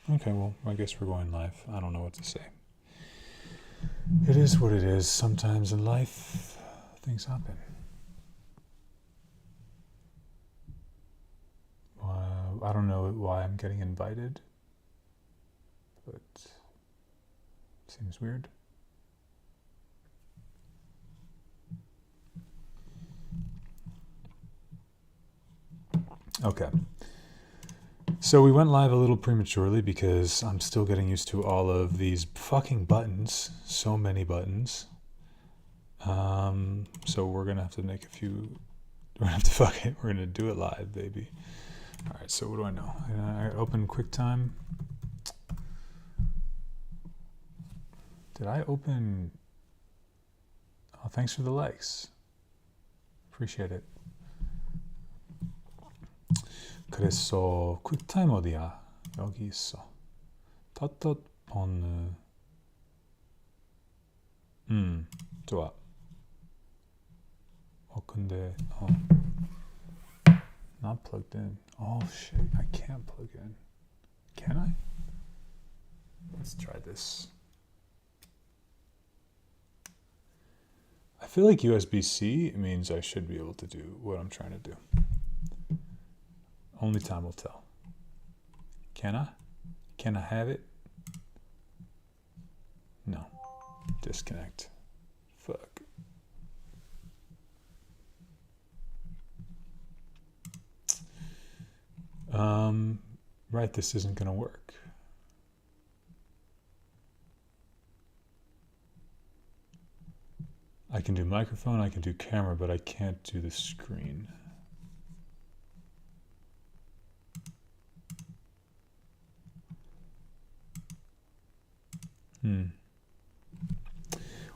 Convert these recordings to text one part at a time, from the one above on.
Okay, well, I guess we're going live. I don't know what to say. It is what it is. Sometimes in life, things happen. I don't know why I'm getting invited, but it seems weird. Okay. So we went live a little prematurely because I'm still getting used to all of these fucking buttons. So many buttons. So we're going to have to make a few... We're going to have to fuck it. We're going to do it live, baby. All right, so what do I know? I open QuickTime. Did I open... Oh, thanks for the likes. Appreciate it. 그래서 퀵타임 어디야? 여기 있어. 닷닷 좋아. 근데 not plugged in. Oh shit, I can't plug in. Can I? Let's try this. I feel like USB-C means I should be able to do what I'm trying to do. Only time will tell. Can I? Can I have it? No. Disconnect. Fuck. Right, this isn't gonna work. I can do microphone, I can do camera, but I can't do the screen.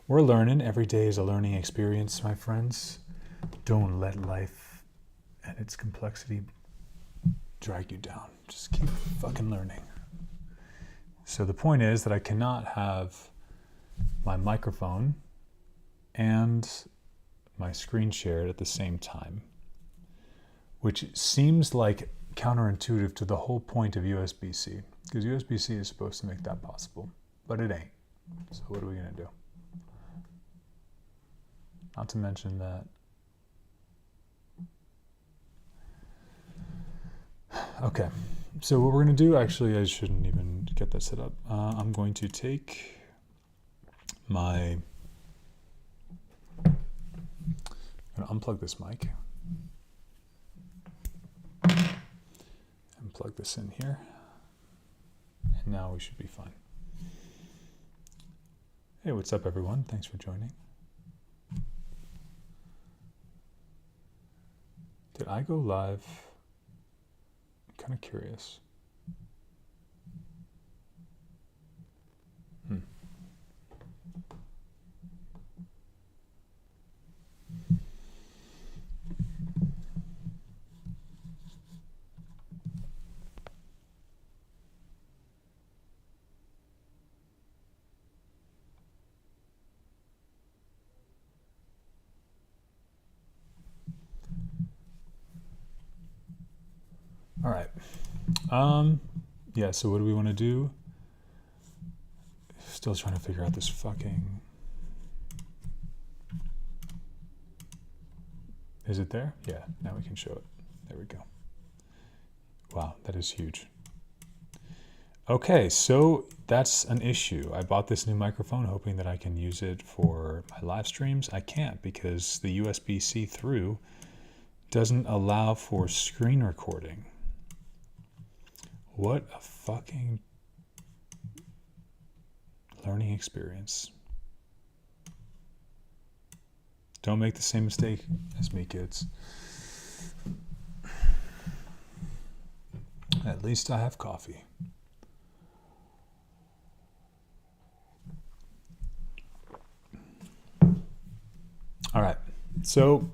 We're learning. Every day is a learning experience, my friends. Don't let life and its complexity drag you down. Just keep fucking learning. So the point is that I cannot have my microphone and my screen shared at the same time, which seems like counterintuitive to the whole point of USB-C, because USB-C is supposed to make that possible, but it ain't. So what are we gonna do? Not to mention that. Okay, so what we're gonna do, actually, I shouldn't even get that set up. I'm going to take my, I'm gonna unplug this mic and plug this in here, and now we should be fine. Hey, what's up, everyone? Thanks for joining. Did I go live? I'm kind of curious. All right. Yeah, so what do we want to do? Still trying to figure out this fucking... Is it there? Yeah, now we can show it. There we go. Wow, that is huge. Okay, so that's an issue. I bought this new microphone hoping that I can use it for my live streams. I can't because the USB-C through doesn't allow for screen recording. What a fucking learning experience. Don't make the same mistake as me, kids. At least I have coffee. All right, so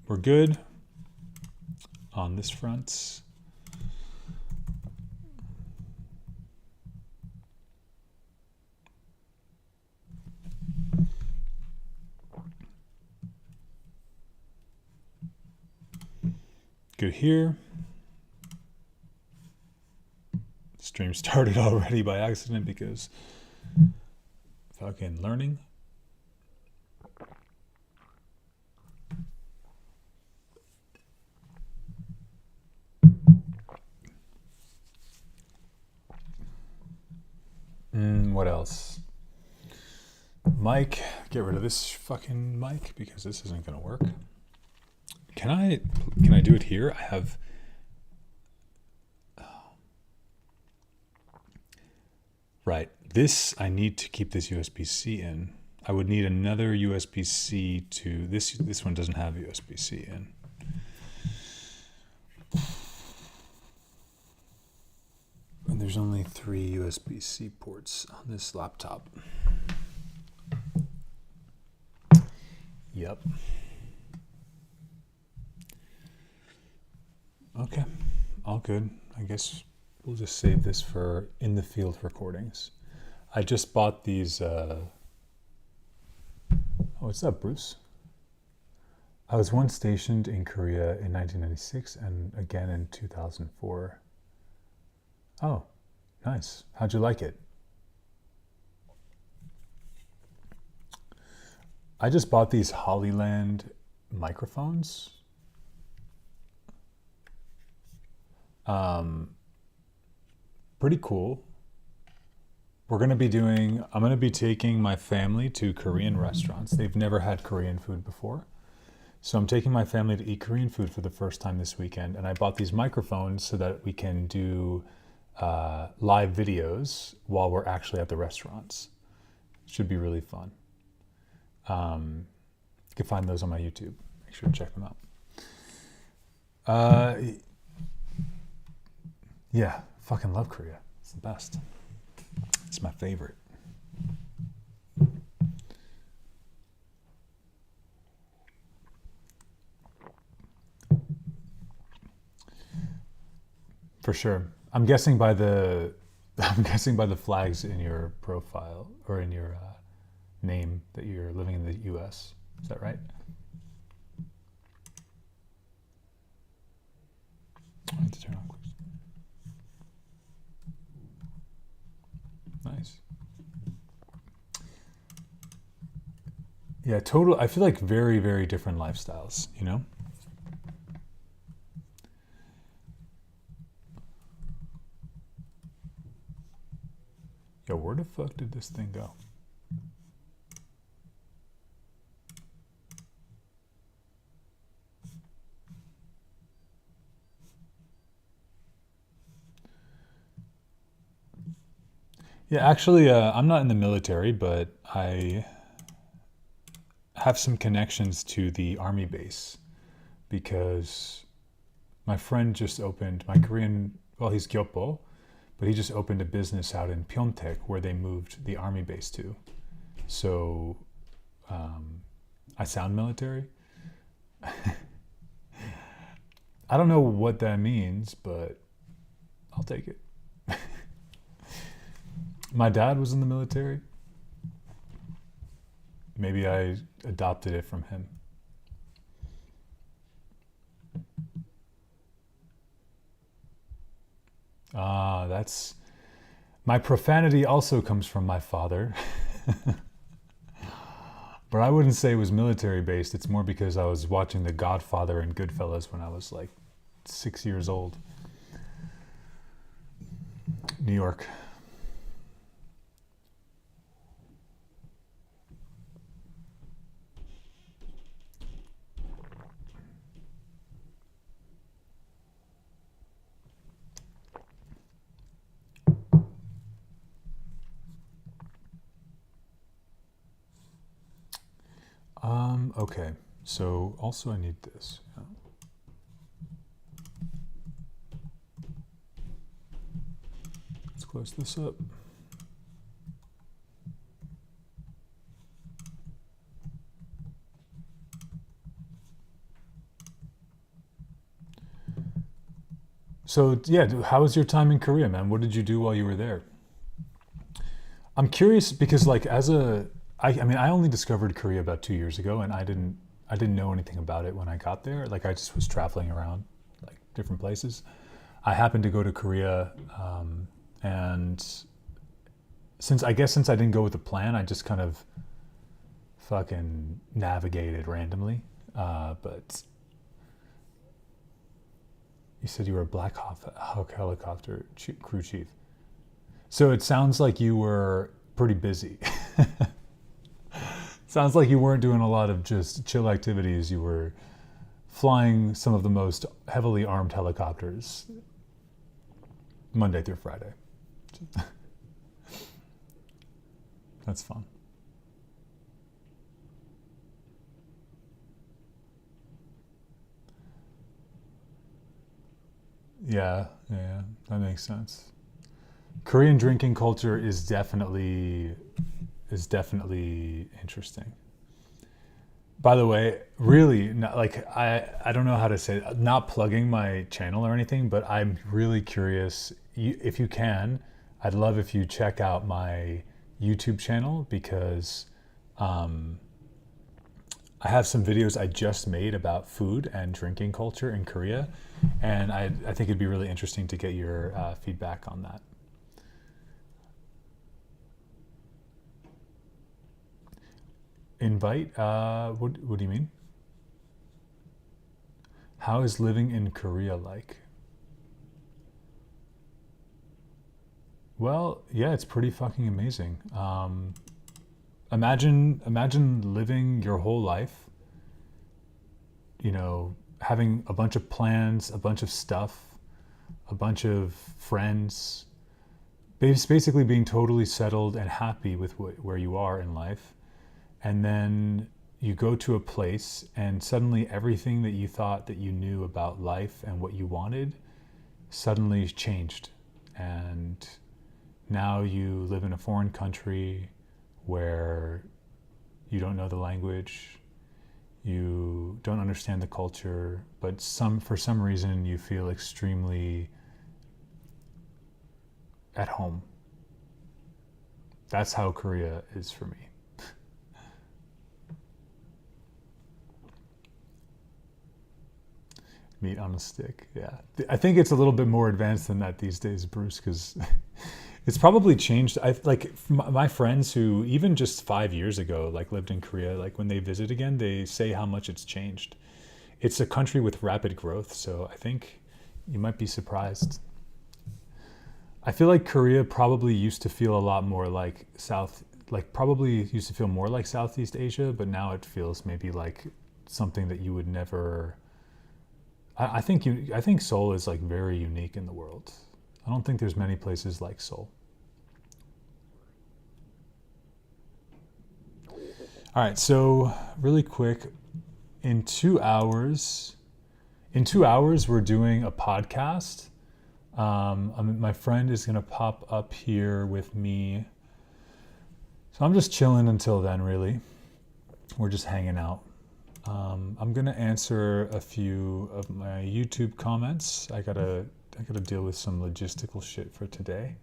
we're good on this front. Good here. stream started already by accident because fucking learning. What else? Mic. Get rid of this fucking mic because this isn't gonna work. Can I do it here? I have. Right. This, I need to keep this USB-C in. I would need another USB-C to this one doesn't have USB-C in. And there's only 3 USB-C ports on this laptop. Yep. Okay, all good. I guess we'll just save this for in the field recordings. I just bought these, oh, what's up, Bruce? I was once stationed in Korea in 1996 and again in 2004. Oh, nice. How'd you like it? I just bought these Hollyland microphones. Pretty cool. I'm going to be taking my family to Korean restaurants. They've never had Korean food before. So I'm taking my family to eat Korean food for the first time this weekend. And I bought these microphones so that we can do live videos while we're actually at the restaurants. Should be really fun. You can find those on my YouTube. Make sure to check them out. Yeah, fucking love Korea. It's the best. It's my favorite. For sure. I'm guessing by the flags in your profile or in your name that you're living in the US. Is that right? I have to turn on quick. Nice. Yeah, I feel like very, very different lifestyles, you know? Yo, where the fuck did this thing go? Yeah, actually, I'm not in the military, but I have some connections to the army base because my friend just opened, he's Gyopo, but he just opened a business out in Pyeongtaek where they moved the army base to. So I sound military. I don't know what that means, but I'll take it. My dad was in the military. Maybe I adopted it from him. That's... My profanity also comes from my father. But I wouldn't say it was military based. It's more because I was watching The Godfather and Goodfellas when I was like 6 years old. New York. Okay, so also I need this. Yeah. Let's close this up. So yeah, how was your time in Korea, man? What did you do while you were there? I'm curious because like I only discovered Korea about 2 years ago, and I didn't know anything about it when I got there. Like I just was traveling around like different places. I happened to go to Korea And since I didn't go with the plan, I just kind of fucking navigated randomly. But you said you were a Black Hawk helicopter crew chief. So it sounds like you were pretty busy. Sounds like you weren't doing a lot of just chill activities. You were flying some of the most heavily armed helicopters Monday through Friday. That's fun. Yeah, that makes sense. Korean drinking culture is definitely interesting. By the way, really, I don't know how to say it, not plugging my channel or anything, but I'm really curious. If you can, I'd love if you check out my YouTube channel, because I have some videos I just made about food and drinking culture in Korea, and I think it'd be really interesting to get your feedback on that. Invite? What do you mean? How is living in Korea like? Well, yeah, it's pretty fucking amazing. Imagine living your whole life, having a bunch of plans, a bunch of stuff, a bunch of friends, basically being totally settled and happy with where you are in life. And then you go to a place and suddenly everything that you thought that you knew about life and what you wanted suddenly changed. And now you live in a foreign country where you don't know the language, you don't understand the culture, but for some reason you feel extremely at home. That's how Korea is for me. Meat on a stick, yeah. I think it's a little bit more advanced than that these days, Bruce, because it's probably changed. My friends who even just 5 years ago lived in Korea, when they visit again, they say how much it's changed. It's a country with rapid growth, so I think you might be surprised. I feel like Korea probably used to feel a lot more like more like Southeast Asia, but now it feels maybe like something that you would never. I think Seoul is very unique in the world. I don't think there's many places like Seoul. All right, so really quick, in 2 hours we're doing a podcast. My friend is gonna pop up here with me. So I'm just chilling until then, really. We're just hanging out. I'm gonna answer a few of my YouTube comments. I gotta deal with some logistical shit for today.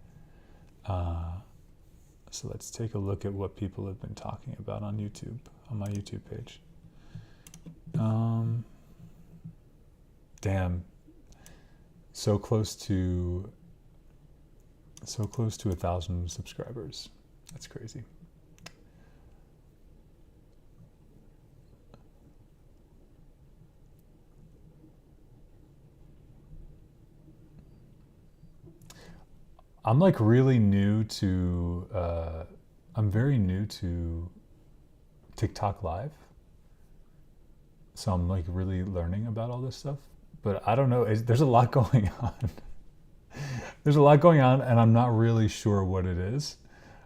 So let's take a look at what people have been talking about on YouTube, on my YouTube page. Damn, so close to 1,000 subscribers. That's crazy. I'm really new to, I'm very new to TikTok Live. So I'm really learning about all this stuff. But I don't know, there's a lot going on. There's a lot going on and I'm not really sure what it is.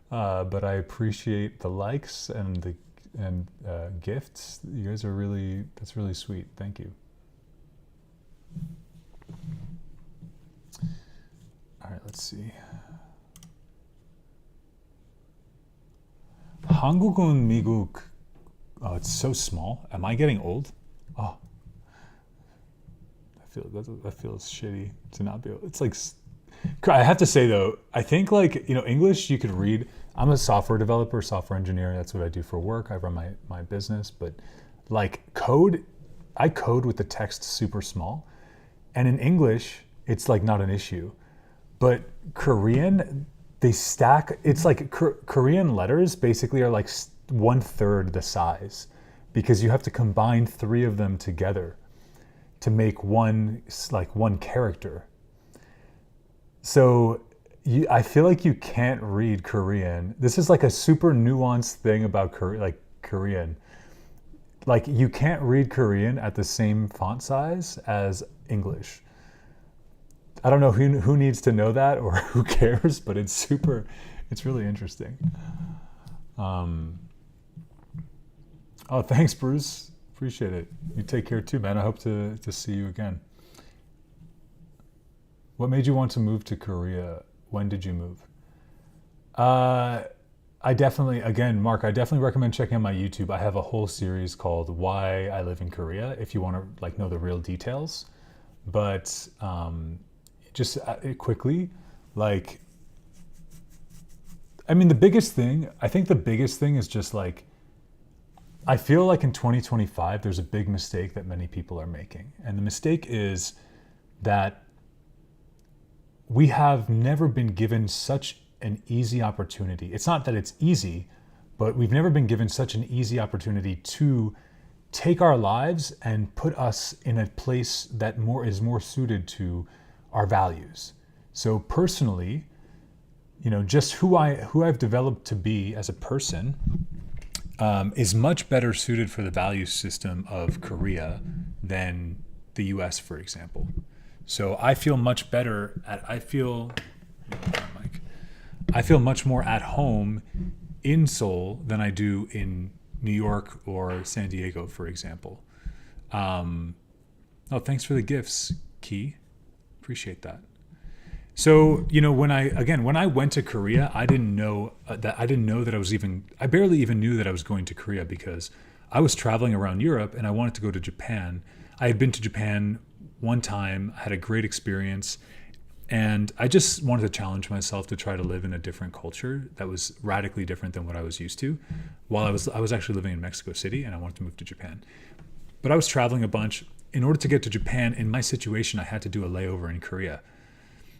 But I appreciate the likes and gifts. You guys are that's really sweet. Thank you. All right, let's see. 한국은 미국. Oh, it's so small. Am I getting old? Oh, that feels shitty to not be able. It's I have to say though, I think English you could read. I'm a software developer, software engineer. That's what I do for work. I run my business, but code, I code with the text super small, and in English it's not an issue. But Korean, they stack. It's like Korean letters basically are like 1/3 the size, because you have to combine 3 of them together to make one character. So I feel like you can't read Korean. This is like a super nuanced thing about Korean. Like, you can't read Korean at the same font size as English. I don't know who needs to know that or who cares, but it's really interesting. Oh, thanks, Bruce. Appreciate it. You take care too, man. I hope to see you again. What made you want to move to Korea? When did you move? I definitely recommend checking out my YouTube. I have a whole series called Why I Live in Korea, if you want to like know the real details. But just quickly, like, I mean, the biggest thing is just like, I feel like in 2025, there's a big mistake that many people are making. And the mistake is that we have never been given such an easy opportunity. It's not that it's easy, but we've never been given such an easy opportunity to take our lives and put us in a place that is more suited to our values. So personally, just who I've developed to be as a person is much better suited for the value system of Korea than the US, for example. So I feel much better I feel much more at home in Seoul than I do in New York or San Diego, for example. Thanks for the gifts, Key. Appreciate that. So, when I went to Korea, I barely even knew that I was going to Korea, because I was traveling around Europe and I wanted to go to Japan. I had been to Japan one time, had a great experience, and I just wanted to challenge myself to try to live in a different culture that was radically different than what I was used to. While I was actually living in Mexico City, and I wanted to move to Japan. But I was traveling a bunch. In order to get to Japan, in my situation, I had to do a layover in Korea.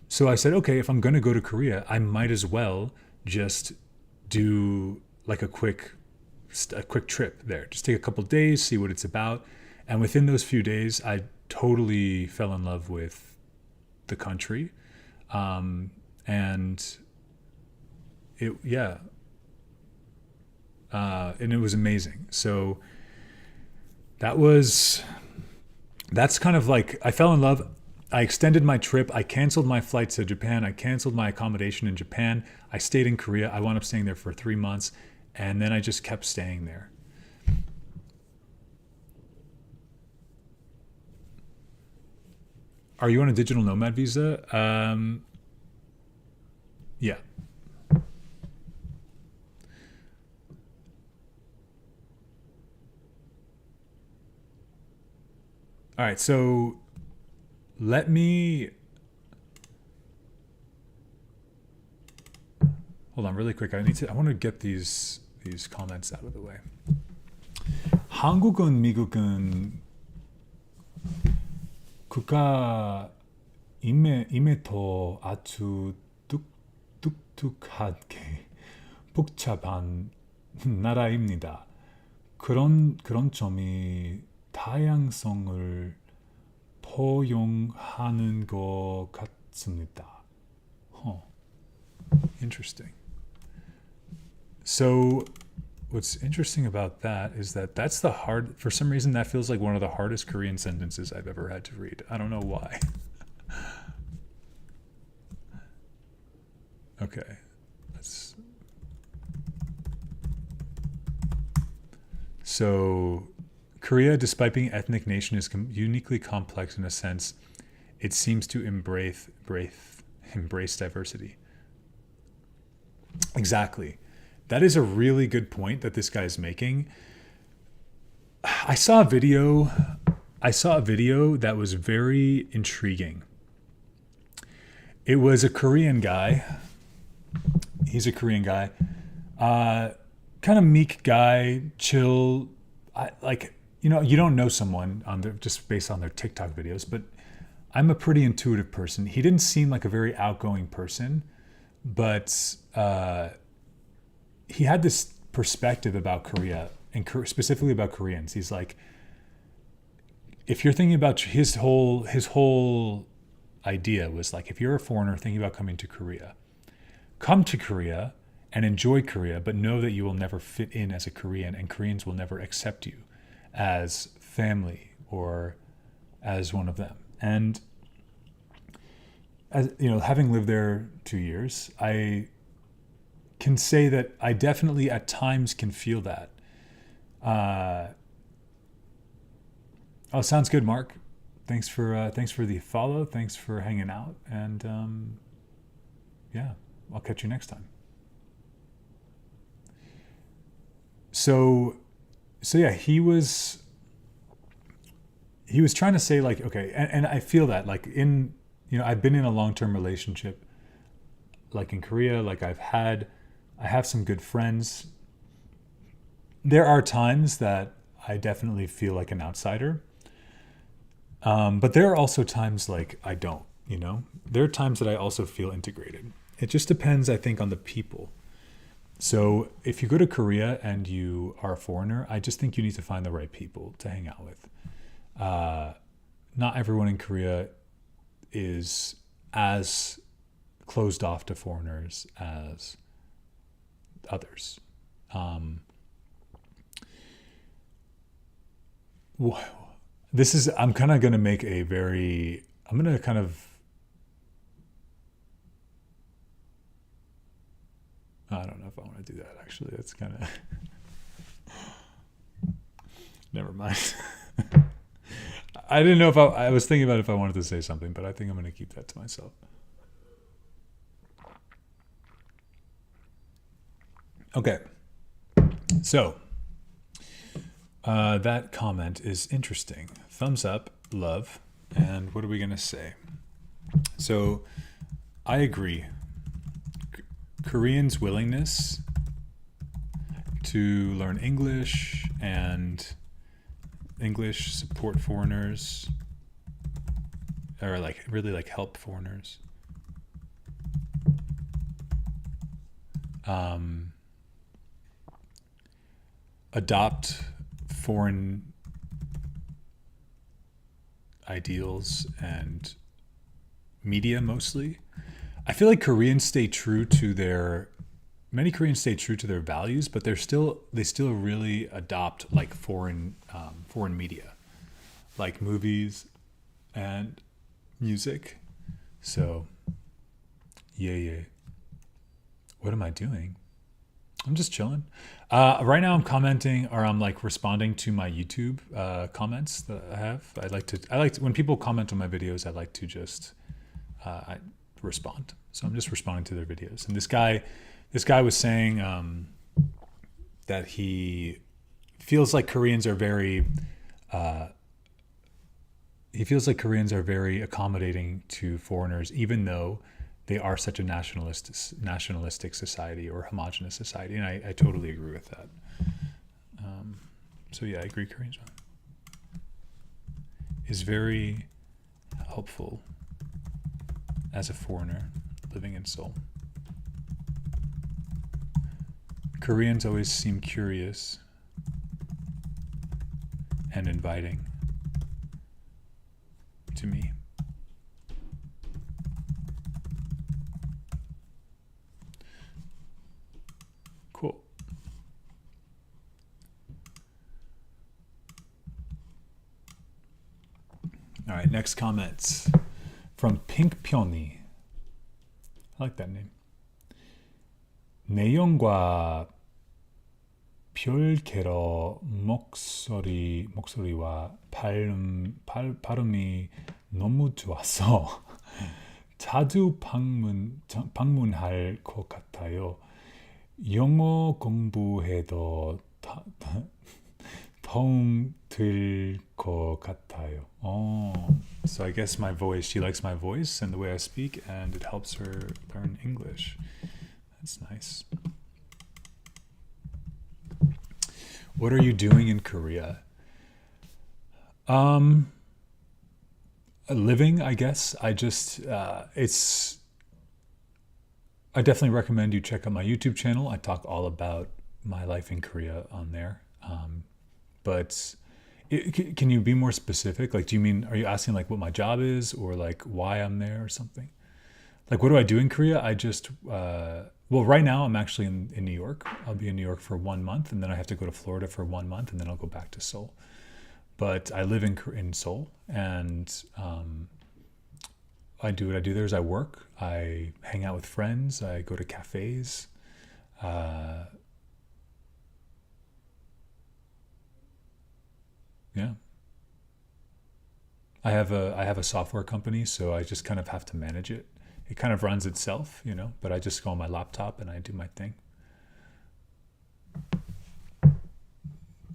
So I said, okay, if I'm going to go to Korea, I might as well just do like a quick trip there. Just take a couple days, see what it's about. And within those few days, I totally fell in love with the country. And it was amazing. So that's kind of like, I fell in love. I extended my trip. I canceled my flights to Japan. I canceled my accommodation in Japan. I stayed in Korea. I wound up staying there for 3 months. And then I just kept staying there. Are you on a digital nomad visa? Yeah. All right, so let me hold on really quick. I want to get these comments out of the way. 한국은 미국은 국가임에도 아주 독특하게 복잡한 나라입니다. 그런 점이 다양성을 포용하는 것 같습니다. Interesting. So what's interesting about that is that for some reason that feels like one of the hardest Korean sentences I've ever had to read. I don't know why. Okay. So Korea, despite being an ethnic nation, is uniquely complex in a sense. It seems to embrace diversity. Exactly. That is a really good point that this guy is making. I saw a video that was very intriguing. It was a Korean guy. He's a Korean guy. Kind of meek guy, chill. You don't know someone just based on their TikTok videos, but I'm a pretty intuitive person. He didn't seem like a very outgoing person, but he had this perspective about Korea and specifically about Koreans. He's like, if you're thinking about his whole idea was like, if you're a foreigner thinking about coming to Korea, come to Korea and enjoy Korea, but know that you will never fit in as a Korean, and Koreans will never accept you as family or as one of them. And as you know, having lived there 2 years, I can say that I definitely at times can feel that. Oh, sounds good, Mark. Thanks for the follow. Thanks for hanging out, and yeah, I'll catch you next time. So yeah, he was trying to say like, okay, and I feel that like in, you know, I've been in a long-term relationship like in Korea, like I have some good friends. There are times that I definitely feel like an outsider. But there are also times like I don't, you know, there are times that I also feel integrated. It just depends, I think, on the people. So if you go to Korea and you are a foreigner, I just think you need to find the right people to hang out with. Not everyone in Korea is as closed off to foreigners as others. I'm kind of going to make a very, I'm going to kind of, I don't know if I want to do that actually. That's kind of, never mind. I didn't know if I was thinking about if I wanted to say something, but I think I'm going to keep that to myself. Okay. So, that comment is interesting. Thumbs up, love, and what are we going to say? So, I agree. Koreans' willingness to learn English and English support foreigners, or like really like help foreigners. Adopt foreign ideals and media mostly. I feel like many Koreans stay true to their values, but they still really adopt like foreign media, like movies and music. So yeah. What am I doing? I'm just chilling. Right now I'm commenting, or I'm like responding to my YouTube comments that I have. I like to, when people comment on my videos, I like to just respond. So I'm just responding to their videos. And this guy was saying that he feels like Koreans are very accommodating to foreigners, even though they are such a nationalistic society or homogenous society. And I totally agree with that. So yeah, I agree. Koreans is very helpful as a foreigner living in Seoul. Koreans always seem curious and inviting to me. Cool. All right, next comments from Pink Peony. I like that name. 내용과 별개로 목소리와 발음이 너무 좋아서 자주 방문할 것 같아요. 영어 공부해도 도움 될 것 같아요. So I guess my voice, she likes my voice and the way I speak, and it helps her learn English. That's nice. What are you doing in Korea? living, I guess. I definitely recommend you check out my YouTube channel. I talk all about my life in Korea on there. But can you be more specific? Like, are you asking like what my job is or like why I'm there or something? Like, what do I do in Korea? Well, right now I'm actually in New York. I'll be in New York for 1 month, and then I have to go to Florida for 1 month, and then I'll go back to Seoul. But I live in Seoul, and I do what I do there is I work. I hang out with friends. I go to cafes. Yeah. I have a software company, so I just kind of have to manage it. It kind of runs itself, but I just go on my laptop and I do my thing.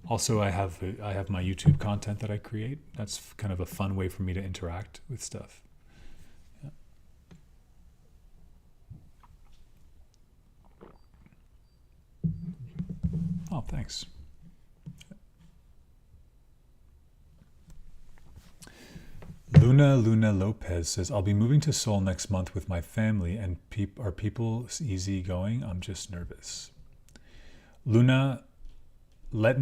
Also, I have my YouTube content that I create. That's kind of a fun way for me to interact with stuff. Yeah. Oh, thanks. Luna Lopez says, I'll be moving to Seoul next month with my family, and are people easygoing? I'm just nervous. Luna, ask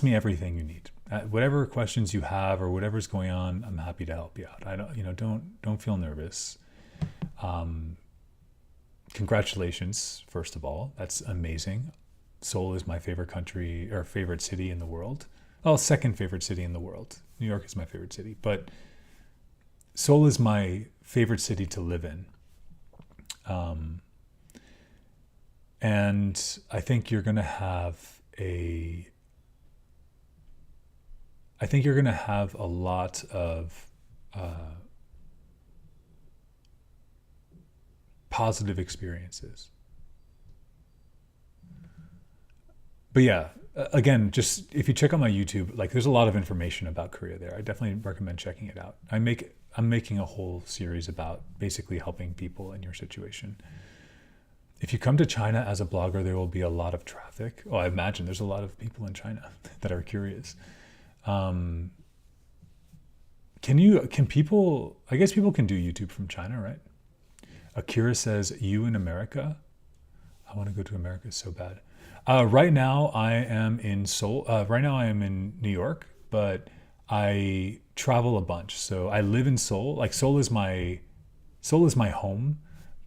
me everything you need. Whatever questions you have or whatever's going on, I'm happy to help you out. I don't feel nervous. Congratulations, first of all. That's amazing. Seoul is my favorite country or favorite city in the world. Well, second favorite city in the world. New York is my favorite city, but Seoul is my favorite city to live in. And I think you're going to have a lot of positive experiences. But yeah, again, just if you check out my YouTube, like there's a lot of information about Korea there. I definitely recommend checking it out. I'm making a whole series about basically helping people in your situation. If you come to China as a blogger, there will be a lot of traffic. Oh, I imagine there's a lot of people in China that are curious. Can people, I guess people can do YouTube from China, right? Akira says, you in America? I want to go to America so bad. Right now I am in Seoul. Right now I am in New York, but I travel a bunch. So I live in Seoul. Like Seoul is my home,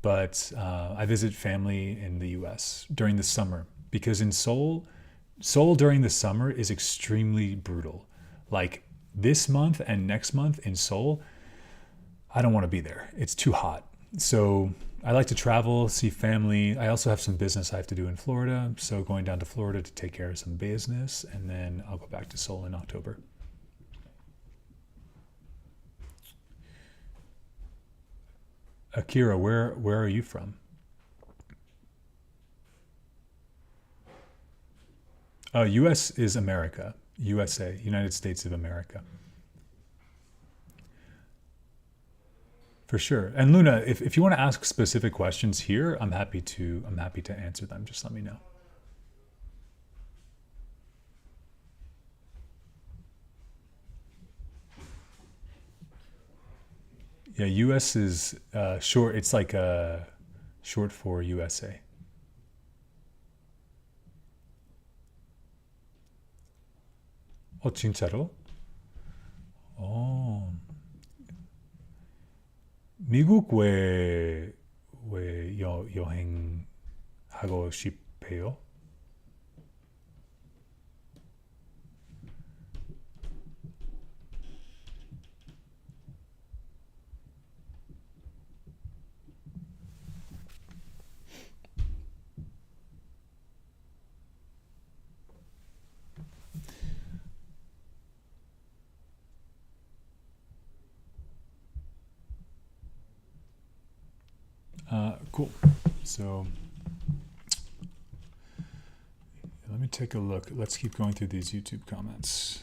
but I visit family in the US during the summer, because in Seoul during the summer is extremely brutal. Like this month and next month in Seoul, I don't want to be there. It's too hot. So I like to travel, see family. I also have some business I have to do in Florida. So going down to Florida to take care of some business, and then I'll go back to Seoul in October. Akira, where are you from? US is America. USA, United States of America. For sure. And Luna, if you want to ask specific questions here, I'm happy to answer them. Just let me know. Yeah, US is short. It's like short for USA. 진짜로? 미국 왜 여행하고 싶어요? Cool. So let me take a look. Let's keep going through these YouTube comments.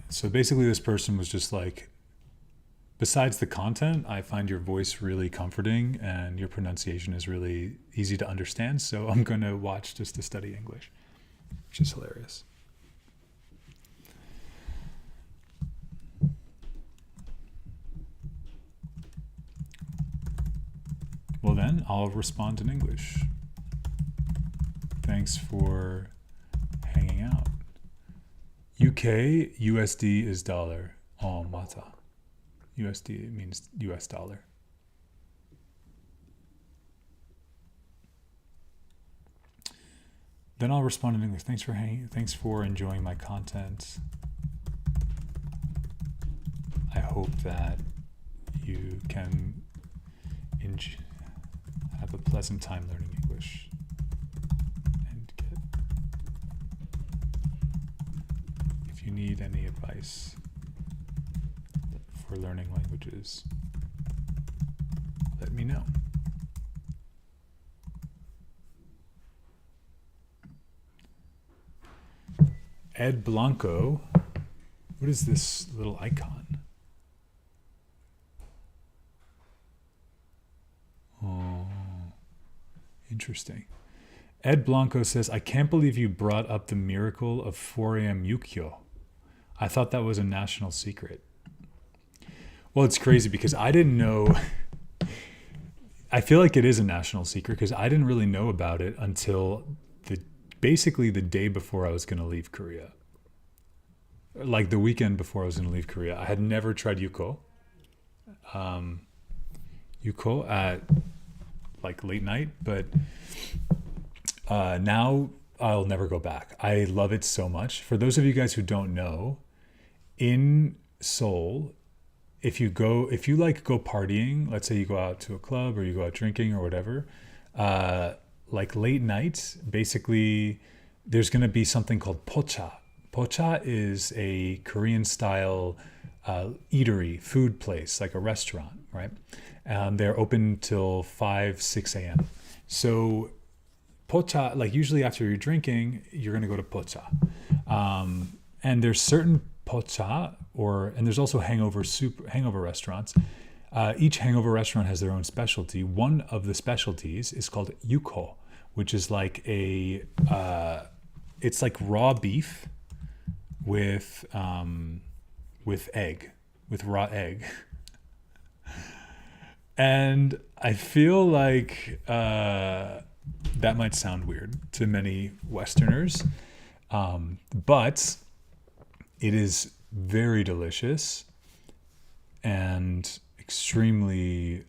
So basically this person was just like besides the content, I find your voice really comforting and your pronunciation is really easy to understand. So I'm going to watch just to study English, which is hilarious. Well then, I'll respond in English. Thanks for hanging out. UK, USD is dollar. Oh, 맞아. USD means US dollar. Then I'll respond in English. Thanks for enjoying my content. I hope that you can have a pleasant time learning English and if you need any advice for learning languages, let me know. Ed Blanco, what is this little icon? Oh, interesting. Ed Blanco says, I can't believe you brought up the miracle of 4 a.m. Yukyo. I thought that was a national secret. Well, it's crazy because I didn't know. I feel like it is a national secret because I didn't really know about it until basically the day before I was going to leave Korea. Like the weekend before I was going to leave Korea. I had never tried Yuko. Yuko at like late night, but now I'll never go back. I love it so much. For those of you guys who don't know, in Seoul, if you like go partying, let's say you go out to a club or you go out drinking or whatever, like late night, basically there's going to be something called pocha. Pocha is a Korean style eatery, food place, like a restaurant, right? They're open till 5, 6 a.m. So pocha, like usually after you're drinking, you're going to go to pocha. And there's certain pocha, and there's also hangover restaurants. Each hangover restaurant has their own specialty. One of the specialties is called yuko, which is like it's like raw beef with raw egg. And I feel like that might sound weird to many Westerners, but it is very delicious and extremely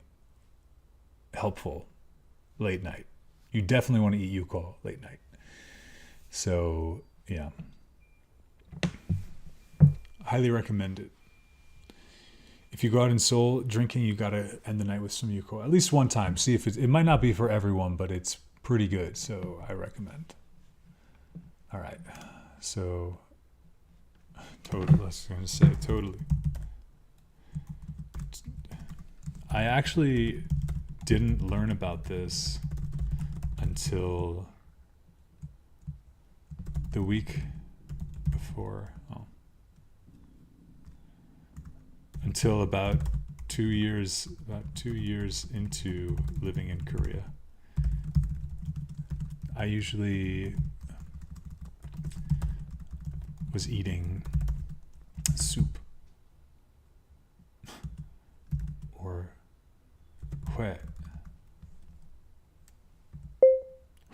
helpful late night. You definitely want to eat yuko late night. So yeah, highly recommend it. If you go out in Seoul drinking, you gotta end the night with some yuko at least one time. See if it might not be for everyone, but it's pretty good. So I recommend. All right, so totally. I was going to say totally. I actually didn't learn about this until the week before. Until about 2 years into living in Korea. I usually was eating soup or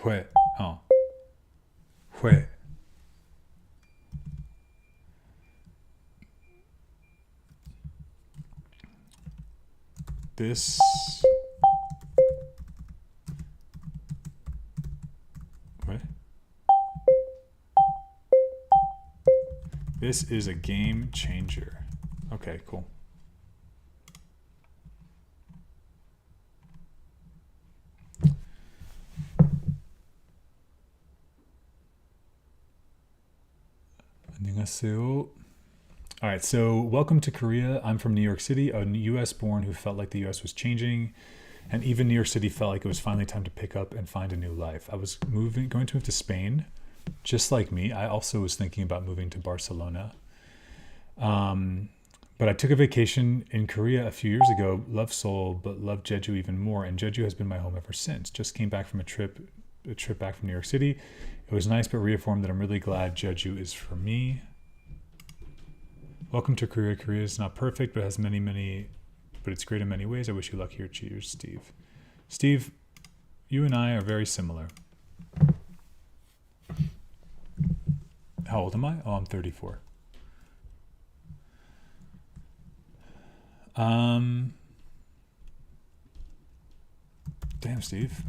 hue. This is a game changer. Okay, cool. 안녕하세요. All right, so welcome to Korea. I'm from New York City, a US born who felt like the US was changing, and even New York City felt like it was finally time to pick up and find a new life. I was going to move to Spain, just like me. I also was thinking about moving to Barcelona. But I took a vacation in Korea a few years ago. Love Seoul, but love Jeju even more. And Jeju has been my home ever since. Just came back from a trip back from New York City. It was nice, but reaffirmed that I'm really glad Jeju is for me. Welcome to Korea. Korea is not perfect, but has but it's great in many ways. I wish you luck here. Cheers, Steve. Steve, you and I are very similar. How old am I? Oh, I'm 34. Damn, Steve.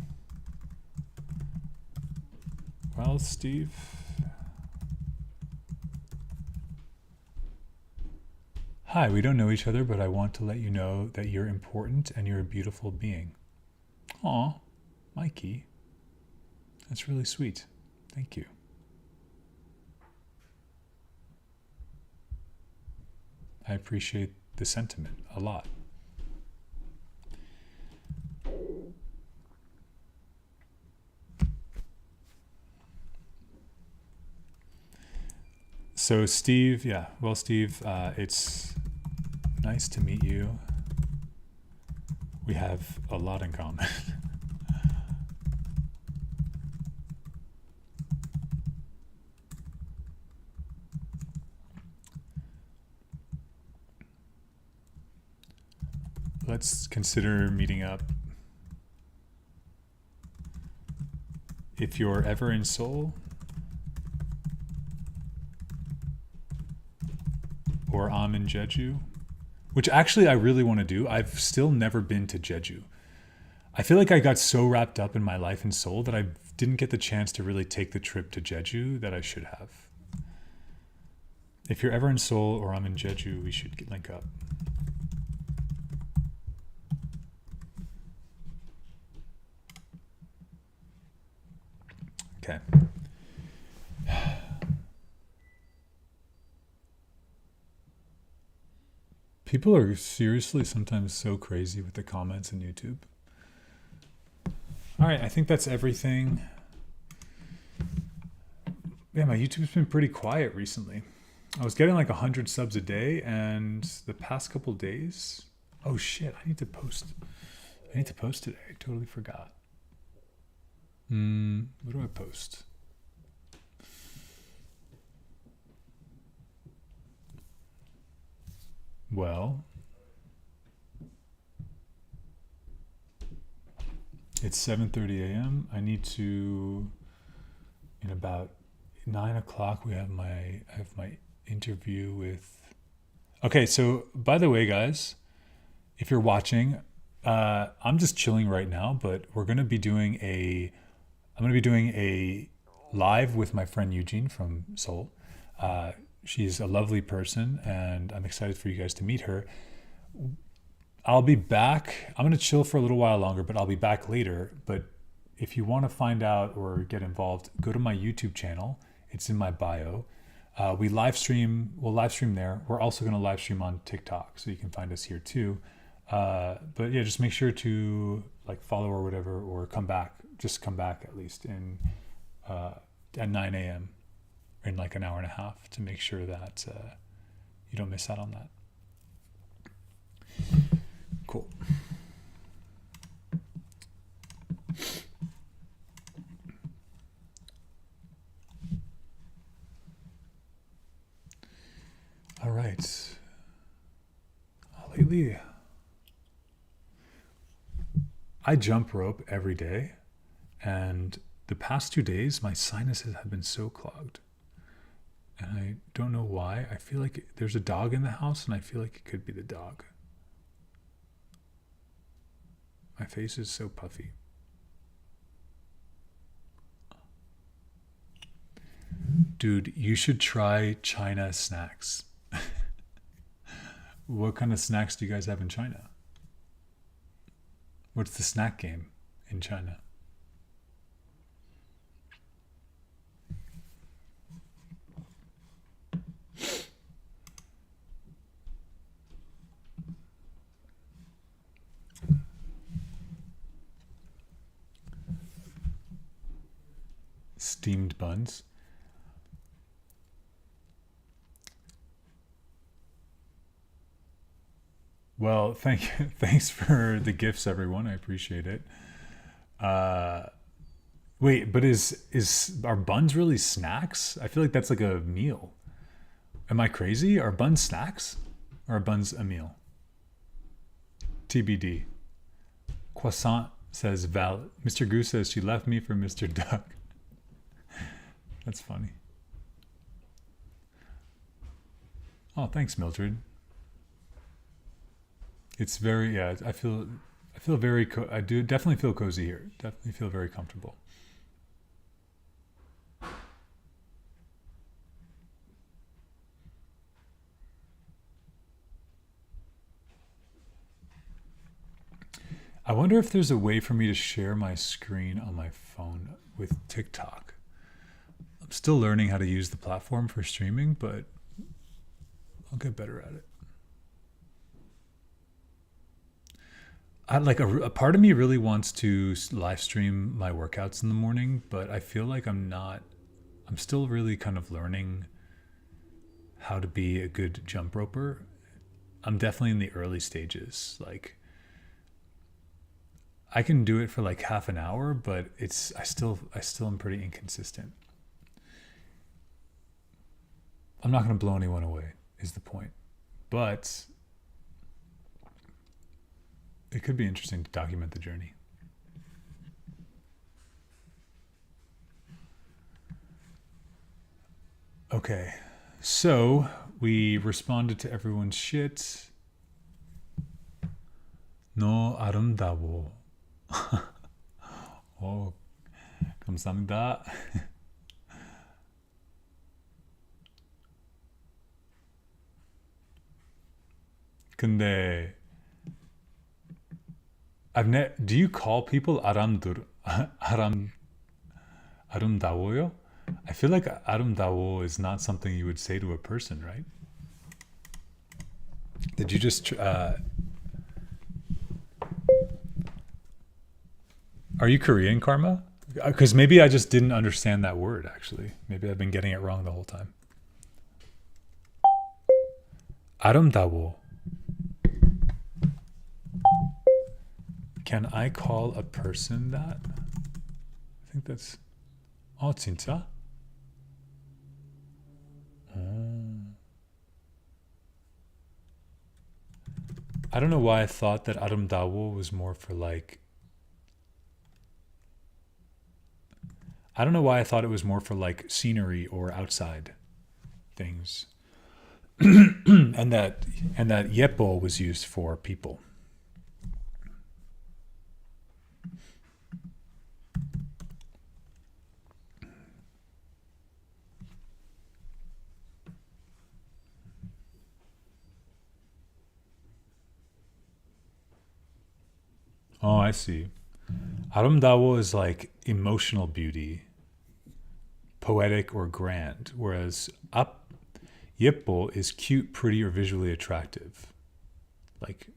Well, Steve. Hi, we don't know each other, but I want to let you know that you're important and you're a beautiful being. Aw, Mikey. That's really sweet. Thank you. I appreciate the sentiment a lot. So Steve, Steve, it's nice to meet you. We have a lot in common. Let's consider meeting up. If you're ever in Seoul, or I'm in Jeju, which actually I really want to do. I've still never been to Jeju. I feel like I got so wrapped up in my life in Seoul that I didn't get the chance to really take the trip to Jeju that I should have. If you're ever in Seoul or I'm in Jeju, we should link up. Okay. People are seriously sometimes so crazy with the comments on YouTube. All right, I think that's everything. Yeah, my YouTube's been pretty quiet recently. I was getting like 100 subs a day, and the past couple days, oh shit, I need to post today. I totally forgot. What do I post? Well, it's 7:30 a.m. I need to, in about 9 o'clock, I have my interview with. Okay, so by the way, guys, if you're watching, I'm just chilling right now, but I'm going to be doing a live with my friend Eugene from Seoul. She's a lovely person, and I'm excited for you guys to meet her. I'll be back. I'm going to chill for a little while longer, but I'll be back later. But if you want to find out or get involved, go to my YouTube channel. It's in my bio. We'll live stream there. We're also going to live stream on TikTok, so you can find us here too. But yeah, just make sure to like follow or whatever, or come back. Just come back at least at 9 a.m. in like an hour and a half to make sure that you don't miss out on that. Cool. All right. Lately, I jump rope every day, and the past 2 days, my sinuses have been so clogged. And I don't know why. I feel like there's a dog in the house, and I feel like it could be the dog. My face is so puffy. Dude, you should try China snacks. What kind of snacks do you guys have in China? What's the snack game in China? Steamed buns. Well, thanks for the gifts, everyone. I appreciate it. Uh, Wait, but is are buns really snacks? I feel like that's like a meal. Am I crazy? Are buns snacks? Or are buns a meal? TBD. Croissant says Val. Mr. Goose says she left me for Mr. Duck. That's funny. Oh, thanks, Mildred. It's very yeah. I feel very. I do definitely feel cozy here. Definitely feel very comfortable. I wonder if there's a way for me to share my screen on my phone with TikTok. I'm still learning how to use the platform for streaming, but I'll get better at it. I like a part of me really wants to live stream my workouts in the morning, but I feel like I'm not. I'm still really kind of learning how to be a good jump roper. I'm definitely in the early stages. Like I can do it for like half an hour, but I still am pretty inconsistent. I'm not going to blow anyone away is the point. But it could be interesting to document the journey. Okay. So, we responded to everyone's shit. No 아름다워. 오, 감사합니다. 근데 do you call people 아름 아름다워요? I feel like 아름다워 is not something you would say to a person, right? Did you just are you Korean, Karma? Because maybe I just didn't understand that word, actually. Maybe I've been getting it wrong the whole time. 아름다워. Can I call a person that? I think that's... 진짜? I don't know why I thought that 아름다워 was more for like... I don't know why I thought it was more for like scenery or outside things. and that 예뻐 was used for people. Oh, I see. 아름다워 is like emotional beauty, poetic or grand, whereas 예뻐 is cute, pretty, or visually attractive. Like,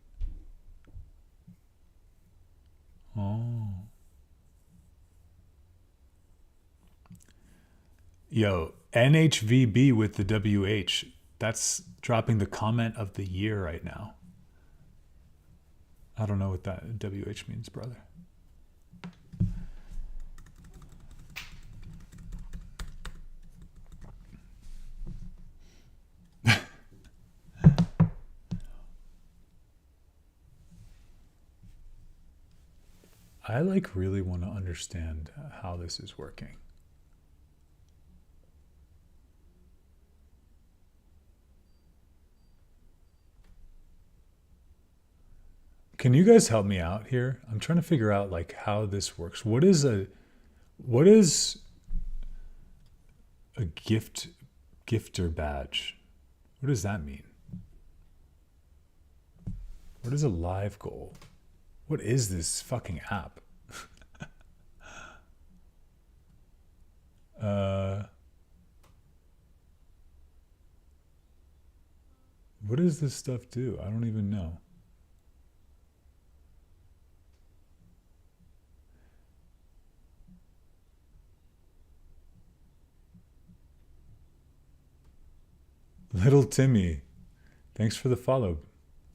yo, NHVB with the WH. That's dropping the comment of the year right now. I don't know what that WH means, brother. I like really want to understand how this is working. Can you guys help me out here? I'm trying to figure out like how this works. What is a gifter badge? What does that mean? What is a live goal? What is this fucking app? What does this stuff do? I don't even know. Little Timmy, thanks for the follow.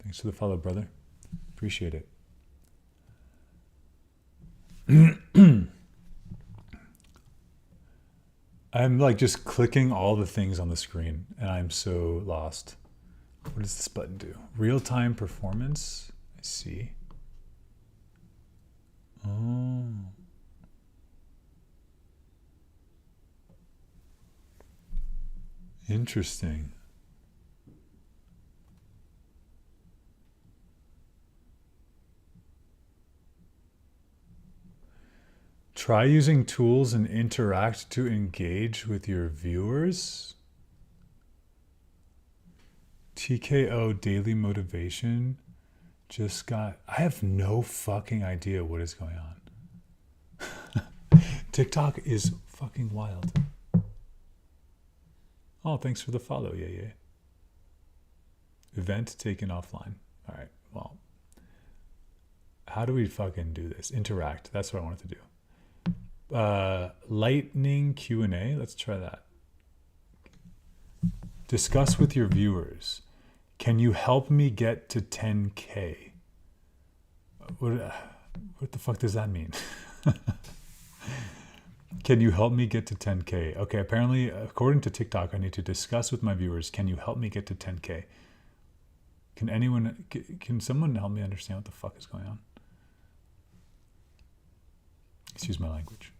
Thanks for the follow, brother. Appreciate it. I'm like just clicking all the things on the screen and I'm so lost. What does this button do? Real-time performance? I see. Oh. Interesting. Try using tools and interact to engage with your viewers. TKO Daily Motivation just got... I have no fucking idea what is going on. TikTok is fucking wild. Oh, thanks for the follow, yeah. Event taken offline. All right, well. How do we fucking do this? Interact, that's what I wanted to do. Lightning Q&A, let's try that. Discuss with your viewers. Can you help me get to 10K? What the fuck does that mean? Can you help me get to 10K? Okay, apparently, according to TikTok, I need to discuss with my viewers. Can you help me get to 10K? Can someone help me understand what the fuck is going on? Excuse my language.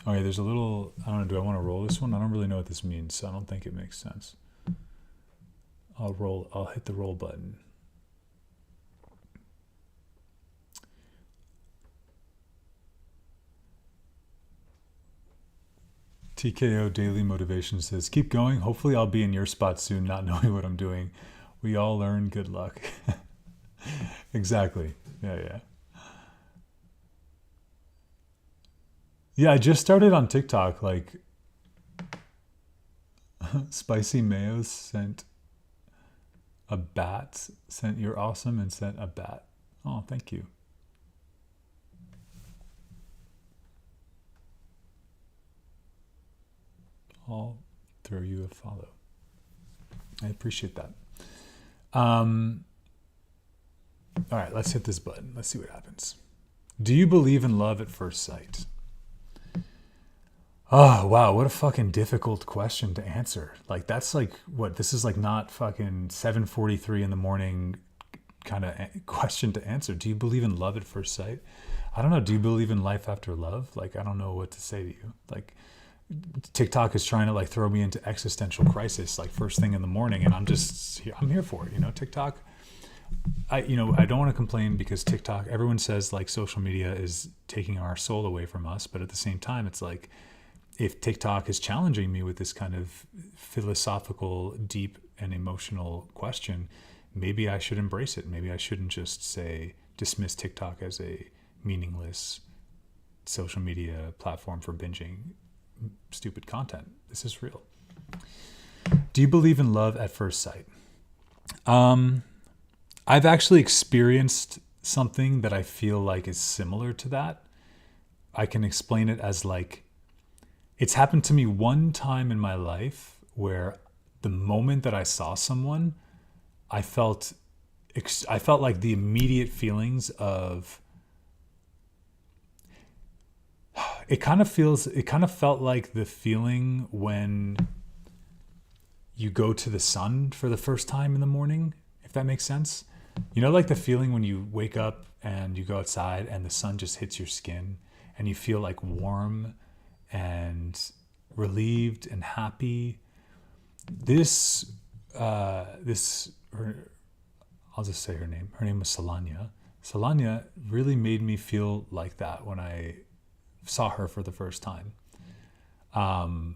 Okay, there's a little, I don't know, do I want to roll this one? I don't really know what this means, so I don't think it makes sense. I'll hit the roll button. TKO Daily Motivation says, keep going. Hopefully I'll be in your spot soon, not knowing what I'm doing. We all learn. Good luck. Exactly. Yeah. Yeah, I just started on TikTok. Like, Spicy Mayo sent a bat. Sent you're awesome and sent a bat. Oh, thank you. I'll throw you a follow. I appreciate that. All right, let's hit this button. Let's see what happens. Do you believe in love at first sight? Oh, wow, what a fucking difficult question to answer. Like, that's like, what, this is like not fucking 7:43 in the morning kind of question to answer. Do you believe in love at first sight? I don't know. Do you believe in life after love? Like, I don't know what to say to you. Like, TikTok is trying to like throw me into existential crisis, like first thing in the morning. And I'm here for it. You know, TikTok, I don't want to complain because TikTok, everyone says like social media is taking our soul away from us. But at the same time, it's like, if TikTok is challenging me with this kind of philosophical, deep and emotional question, maybe I should embrace it. Maybe I shouldn't just dismiss TikTok as a meaningless social media platform for binging stupid content. This is real. Do you believe in love at first sight? I've actually experienced something that I feel like is similar to that. I can explain it as like, it's happened to me one time in my life where the moment that I saw someone, I felt like the immediate feelings of, it kind of felt like the feeling when you go to the sun for the first time in the morning, if that makes sense. You know, like the feeling when you wake up and you go outside and the sun just hits your skin and you feel like warm and relieved and happy. I'll just say her name. Her name was Solania. Solania really made me feel like that when I saw her for the first time. And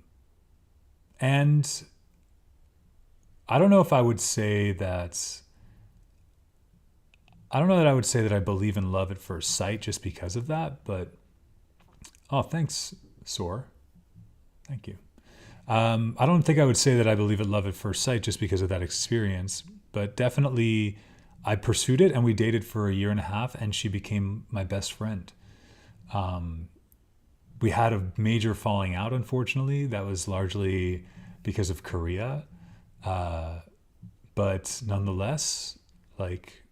I don't know if I would say that, I don't know that I would say that I believe in love at first sight just because of that, but, oh, thanks, Soar. Thank you. I don't think I would say that I believe in love at first sight just because of that experience, but definitely I pursued it and we dated for 1.5 years and she became my best friend. we had a major falling out, unfortunately. That was largely because of Korea. But nonetheless, like,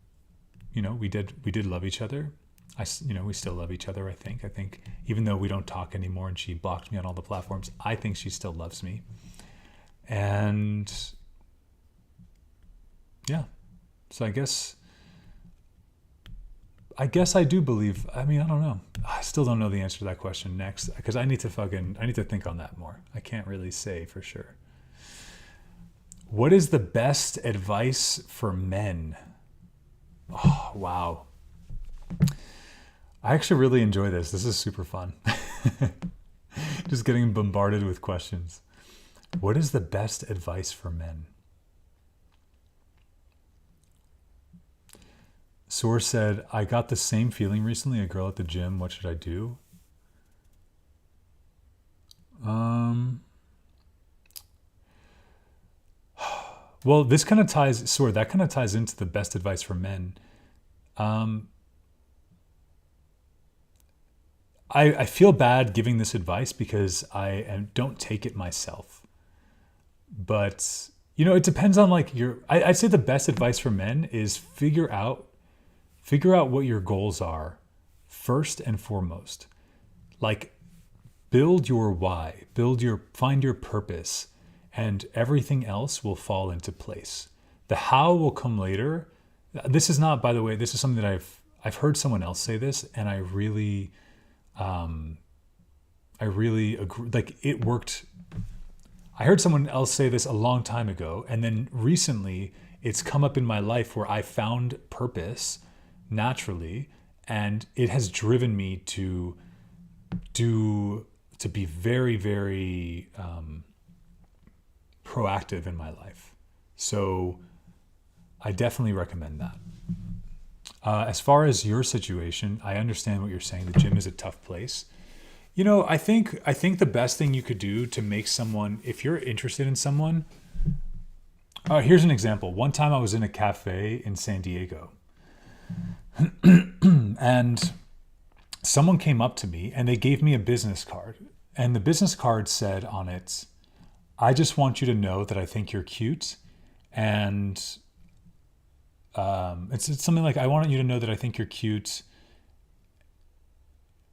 we did love each other. We still love each other, I think. I think even though we don't talk anymore and she blocked me on all the platforms, I think she still loves me. And yeah, so I guess I do believe, I don't know. I still don't know the answer to that question next, because I need to think on that more. I can't really say for sure. What is the best advice for men? Oh, wow. I actually really enjoy this. This is super fun. Just getting bombarded with questions. What is the best advice for men? Source said, I got the same feeling recently, a girl at the gym. What should I do? Well, that kind of ties into the best advice for men. I feel bad giving this advice because I don't take it myself. But, it depends on I'd say the best advice for men is figure out what your goals are first and foremost. Build your why, find your purpose, and everything else will fall into place. The how will come later. This is not, by the way, this is something that I've heard someone else say this, and I really agree. It worked. I heard someone else say this a long time ago, and then recently it's come up in my life where I found purpose naturally, and it has driven me to be very, very proactive in my life. So I definitely recommend that. As far as your situation, I understand what you're saying. The gym is a tough place. I think the best thing you could do to make someone, if you're interested in someone, here's an example. One time I was in a cafe in San Diego, and someone came up to me and they gave me a business card. And the business card said on it, I just want you to know that I think you're cute. And it's something like, I want you to know that I think you're cute.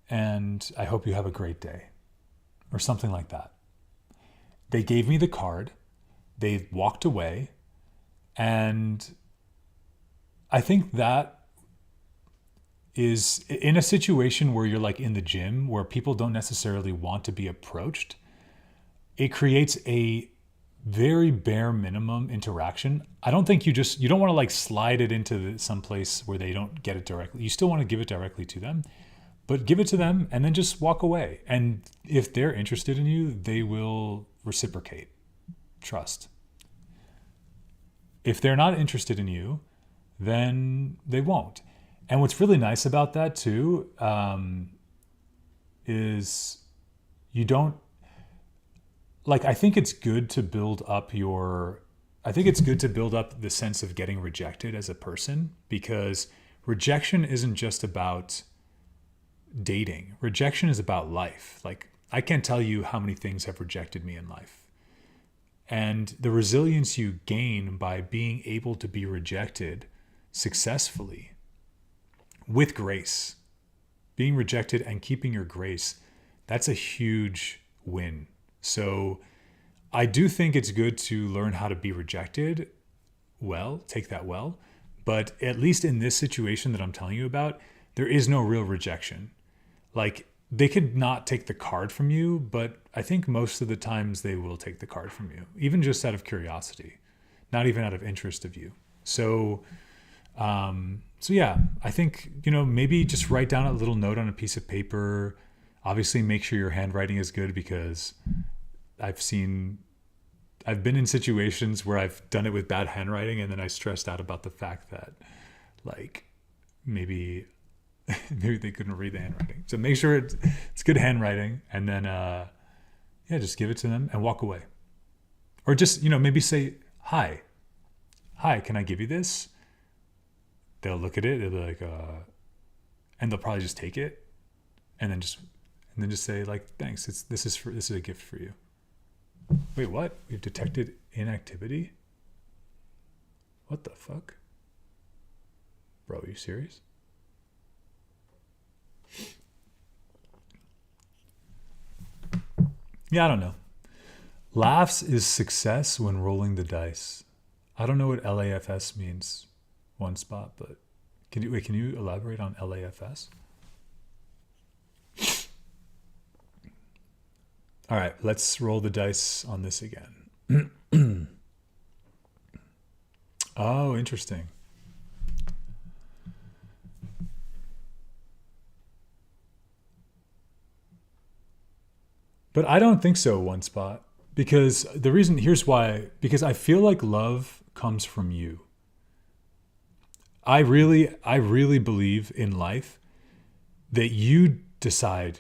And I hope you have a great day. Or something like that. They gave me the card. They walked away. And I think that is in a situation where you're in the gym where people don't necessarily want to be approached. It creates a very bare minimum interaction. I don't think you don't want to slide it into some place where they don't get it directly. You still want to give it directly to them, but give it to them and then just walk away. And if they're interested in you, they will reciprocate. Trust. If they're not interested in you, then they won't. And what's really nice about that too, is you don't, I think it's good to build up the sense of getting rejected as a person, because rejection isn't just about dating. Rejection is about life. I can't tell you how many things have rejected me in life. And the resilience you gain by being able to be rejected successfully with grace, being rejected and keeping your grace, that's a huge win. So I do think it's good to learn how to be rejected well, take that well. But at least in this situation that I'm telling you about, there is no real rejection. They could not take the card from you, but I think most of the times they will take the card from you, even just out of curiosity, not even out of interest of you. So yeah, I think, maybe just write down a little note on a piece of paper. Obviously make sure your handwriting is good, because I've been in situations where I've done it with bad handwriting, and then I stressed out about the fact that maybe they couldn't read the handwriting. So make sure it's good handwriting, and then just give it to them and walk away. Or just, maybe say, hi, can I give you this? They'll look at it, they'll be like, and they'll probably just take it and then just And then just say like, thanks, this is a gift for you. Wait, what? We've detected inactivity? What the fuck? Bro, are you serious? Yeah, I don't know. Laughs is success when rolling the dice. I don't know what LAFS means, one spot, but can you elaborate on LAFS? All right, let's roll the dice on this again. Oh, interesting. But I don't think so, one spot. Because the reason, here's why. Because I feel like love comes from you. I really believe in life that you decide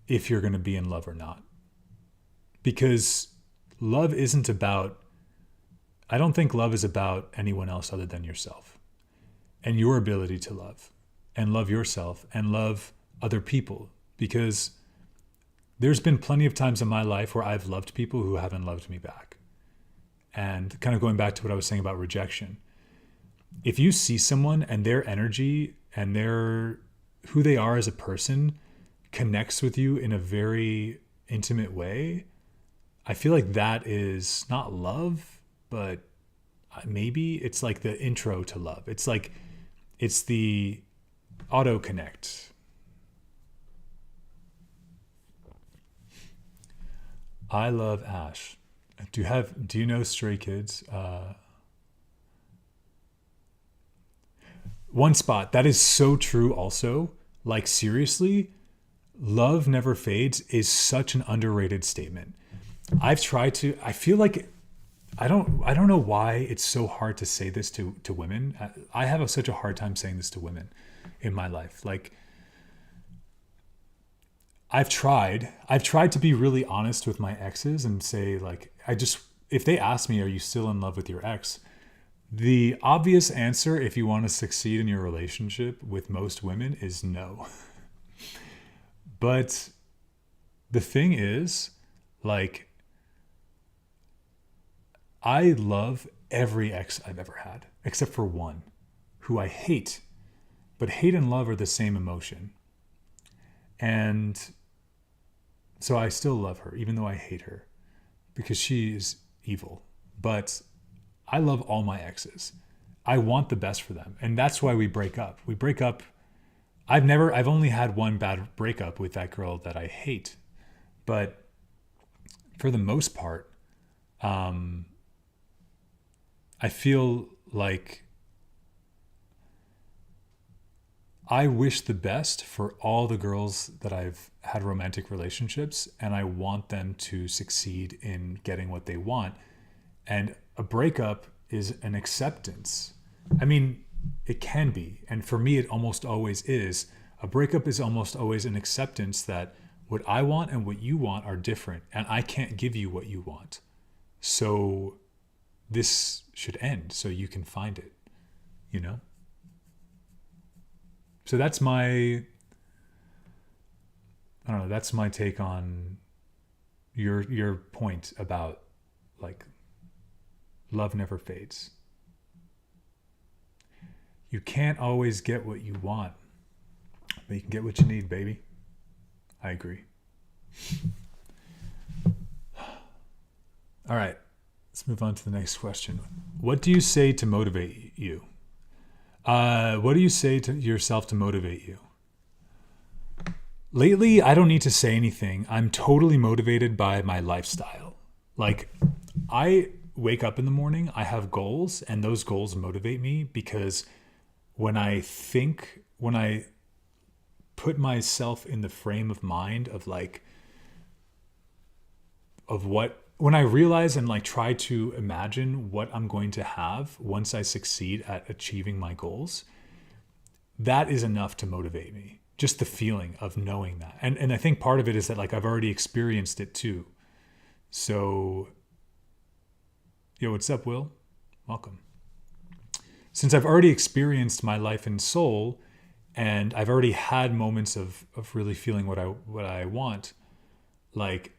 if you're going to be in love or not. Because love isn't about, I don't think love is about anyone else other than yourself and your ability to love and love yourself and love other people. Because there's been plenty of times in my life where I've loved people who haven't loved me back. And kind of going back to what I was saying about rejection. If you see someone and their energy and who they are as a person connects with you in a very intimate way, I feel like that is not love, but maybe it's like the intro to love. It's like, it's the auto connect. I love Ash. Do you know Stray Kids? One spot, that is so true also. Like seriously, love never fades is such an underrated statement. I feel like, I don't know why it's so hard to say this to women. I have such a hard time saying this to women in my life. Like, I've tried to be really honest with my exes and say like, if they ask me, are you still in love with your ex? The obvious answer, if you want to succeed in your relationship with most women, is no. But the thing is, like, I love every ex I've ever had, except for one, who I hate. But hate and love are the same emotion. And so I still love her, even though I hate her, because she is evil. But I love all my exes. I want the best for them. And that's why we break up. We break up. I've only had one bad breakup with that girl that I hate. But for the most part, I feel like I wish the best for all the girls that I've had romantic relationships, and I want them to succeed in getting what they want. And a breakup is an acceptance. I mean, it can be. And for me, it almost always is. A breakup is almost always an acceptance that what I want and what you want are different, and I can't give you what you want. So this should end so you can find it, you know? So that's my take on your point about like love never fades. You can't always get what you want, but you can get what you need, baby. I agree. All right, let's move on to the next question. What do you say to motivate you? What do you say to yourself to motivate you? Lately, I don't need to say anything. I'm totally motivated by my lifestyle. Like, I wake up in the morning, I have goals, and those goals motivate me because when I put myself in the frame of mind of when I realize and like try to imagine what I'm going to have once I succeed at achieving my goals, that is enough to motivate me. Just the feeling of knowing that. And I think part of it is that like I've already experienced it too. So, yo, what's up, Will? Welcome. Since I've already experienced my life in Seoul, and I've already had moments of really feeling what I want. Like,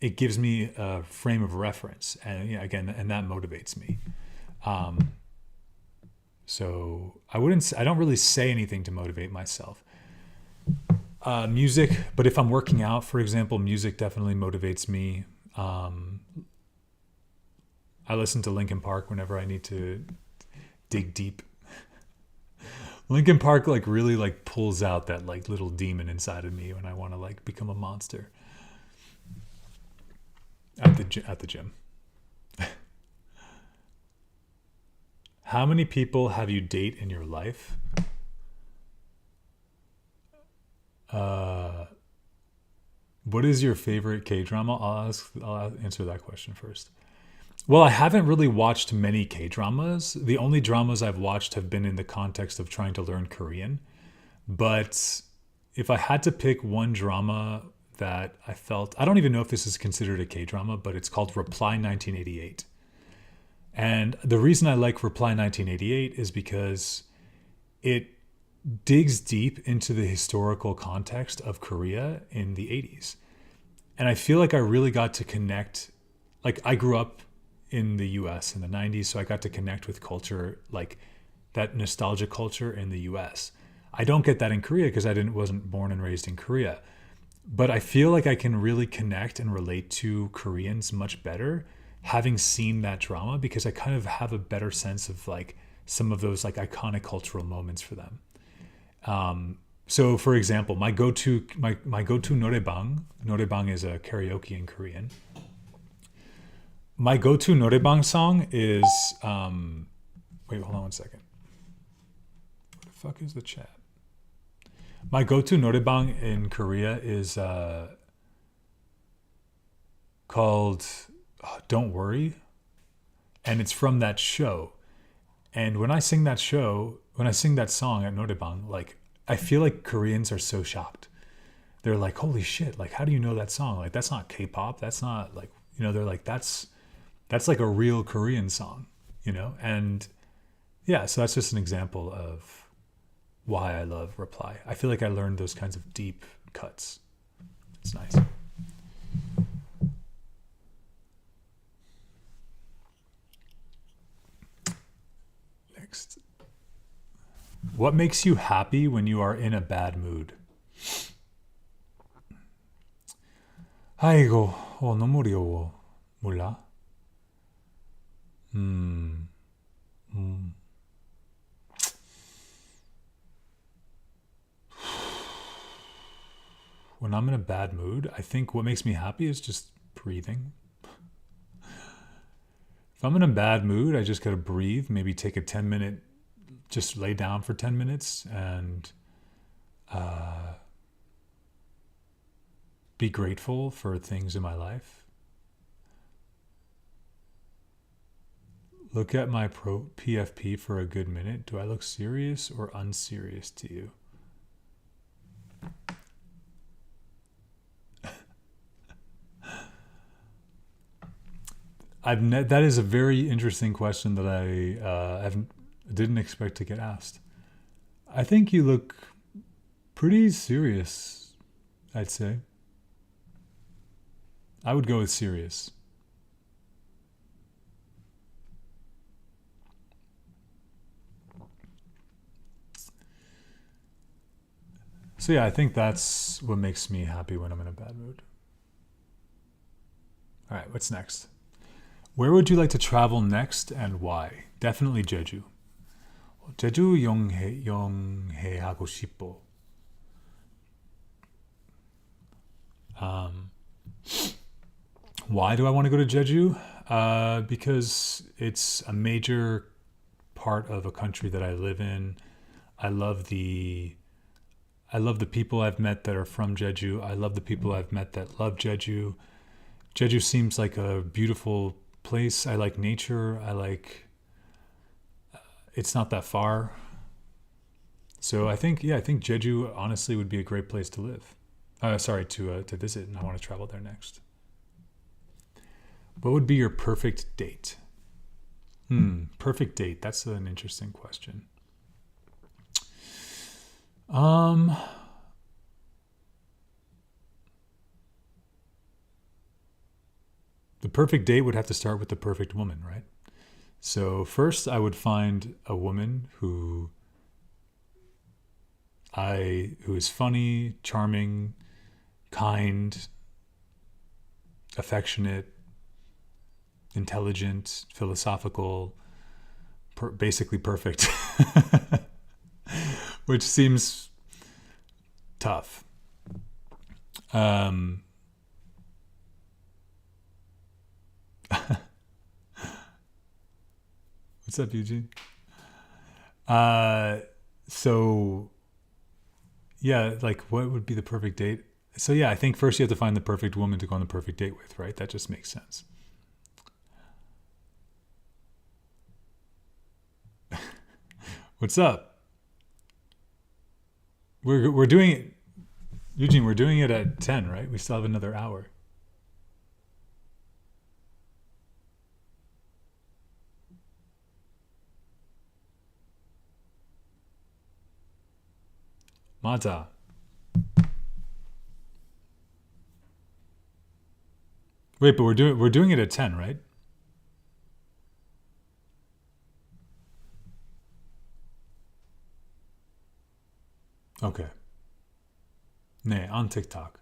it gives me a frame of reference, and again, and that motivates me. So I don't really say anything to motivate myself. Music, but if I'm working out, for example, music definitely motivates me. I listen to Linkin Park whenever I need to dig deep. Linkin Park like really like pulls out that like little demon inside of me when I want to like become a monster. At the gym. How many people have you date in your life? What is your favorite K-drama? I'll answer that question first. Well, I haven't really watched many K-dramas. The only dramas I've watched have been in the context of trying to learn Korean. But if I had to pick one drama that I felt, I don't even know if this is considered a K-drama, but it's called Reply 1988. And the reason I like Reply 1988 is because it digs deep into the historical context of Korea in the 80s. And I feel like I really got to connect. Like, I grew up in the US in the 90s, so I got to connect with culture, like that nostalgia culture in the US. I don't get that in Korea because I wasn't born and raised in Korea. But I feel like I can really connect and relate to Koreans much better having seen that drama, because I kind of have a better sense of like some of those like iconic cultural moments for them. So for example, my go-to noraebang is a karaoke in Korean. My go-to noraebang song is wait, hold on one second. What the fuck is the chat? My go-to noraebang in Korea is called Don't Worry, and it's from that show. And when I sing that song at noraebang, like, I feel like Koreans are so shocked. They're like, holy shit, like, how do you know that song? Like, that's not K-pop. That's not like, they're like, that's like a real Korean song, And yeah, so that's just an example of why I love Reply. I feel like I learned those kinds of deep cuts. It's nice. Next. What makes you happy when you are in a bad mood? 아이고, 너무 어려워. 몰라. When I'm in a bad mood, I think what makes me happy is just breathing. If I'm in a bad mood, I just gotta breathe, maybe take a 10-minute, just lay down for 10 minutes and be grateful for things in my life. Look at my PFP for a good minute. Do I look serious or unserious to you? That is a very interesting question that I didn't expect to get asked. I think you look pretty serious, I'd say. I would go with serious. So yeah, I think that's what makes me happy when I'm in a bad mood. All right, what's next? Where would you like to travel next and why? Definitely Jeju. 제주 여행하고 싶어. Why do I want to go to Jeju? Because it's a major part of a country that I live in. I love the people I've met that are from Jeju. I love the people I've met that love Jeju. Jeju seems like a beautiful place. I like nature. It's not that far. So I think Jeju honestly would be a great place to live. To visit, and I want to travel there next. What would be your perfect date? Perfect date. That's an interesting question. Um, the perfect date would have to start with the perfect woman, right? So first, I would find a woman who is funny, charming, kind, affectionate, intelligent, philosophical, basically perfect, which seems tough. What's up, Eugene? So yeah, like what would be the perfect date? So yeah, I think first you have to find the perfect woman to go on the perfect date with, right? That just makes sense. What's up? We're doing it, Eugene. We're doing it at 10, right? We still have another hour. 맞아. Wait, but we're doing it at 10, right? Okay. 네, on TikTok.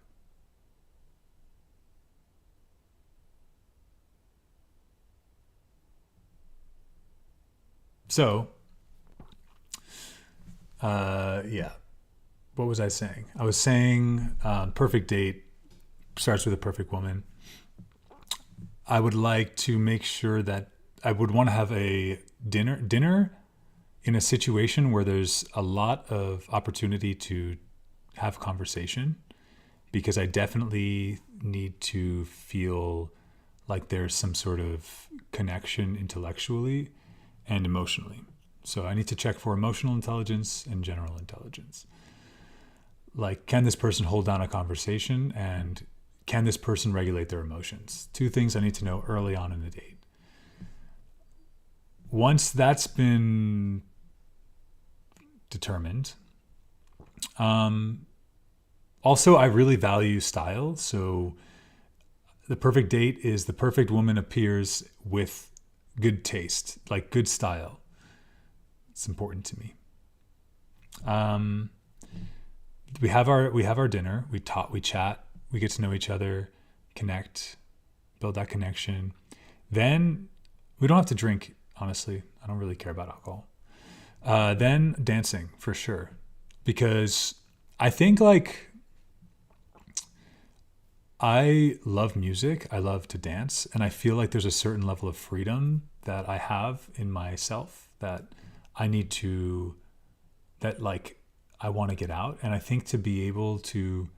So, yeah. What was I saying? I was saying perfect date starts with a perfect woman. I would like to make sure that I would want to have a dinner in a situation where there's a lot of opportunity to have conversation, because I definitely need to feel like there's some sort of connection intellectually and emotionally. So I need to check for emotional intelligence and general intelligence. Like, can this person hold down a conversation, and can this person regulate their emotions? Two things I need to know early on in the date. Once that's been determined, also I really value style. So the perfect date is the perfect woman appears with good taste, like good style. It's important to me. We have our dinner. We talk, we chat, we get to know each other, connect, build that connection. Then we don't have to drink. Honestly, I don't really care about alcohol. Then dancing for sure, because I think like I love music. I love to dance, and I feel like there's a certain level of freedom that I have in myself that I need to that like I want to get out. And I think to be able to,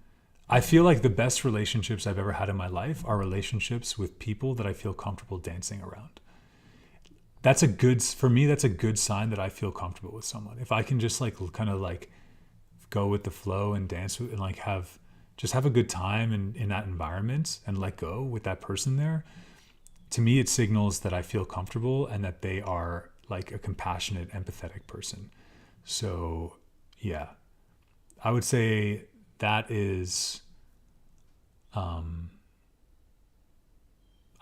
I feel like the best relationships I've ever had in my life are relationships with people that I feel comfortable dancing around. For me, that's a good sign that I feel comfortable with someone. If I can just like kind of like go with the flow and dance and like have a good time in that environment and let go with that person there, to me, it signals that I feel comfortable and that they are like a compassionate, empathetic person. So yeah, I would say that is, I'd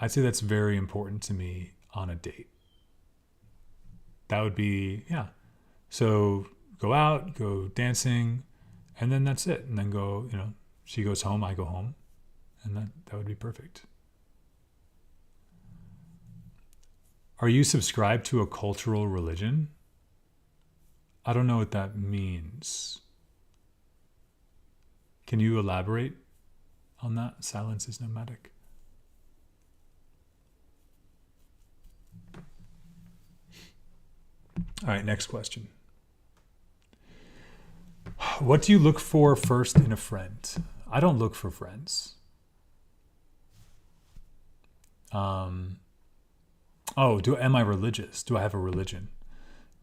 say that's very important to me on a date. That would be, yeah. So go out, go dancing, and then that's it. And then go, she goes home, I go home, and that would be perfect. Are you subscribed to a cultural religion? I don't know what that means. Can you elaborate on that? Silence is nomadic. All right, next question. What do you look for first in a friend? I don't look for friends. Am I religious? Do I have a religion?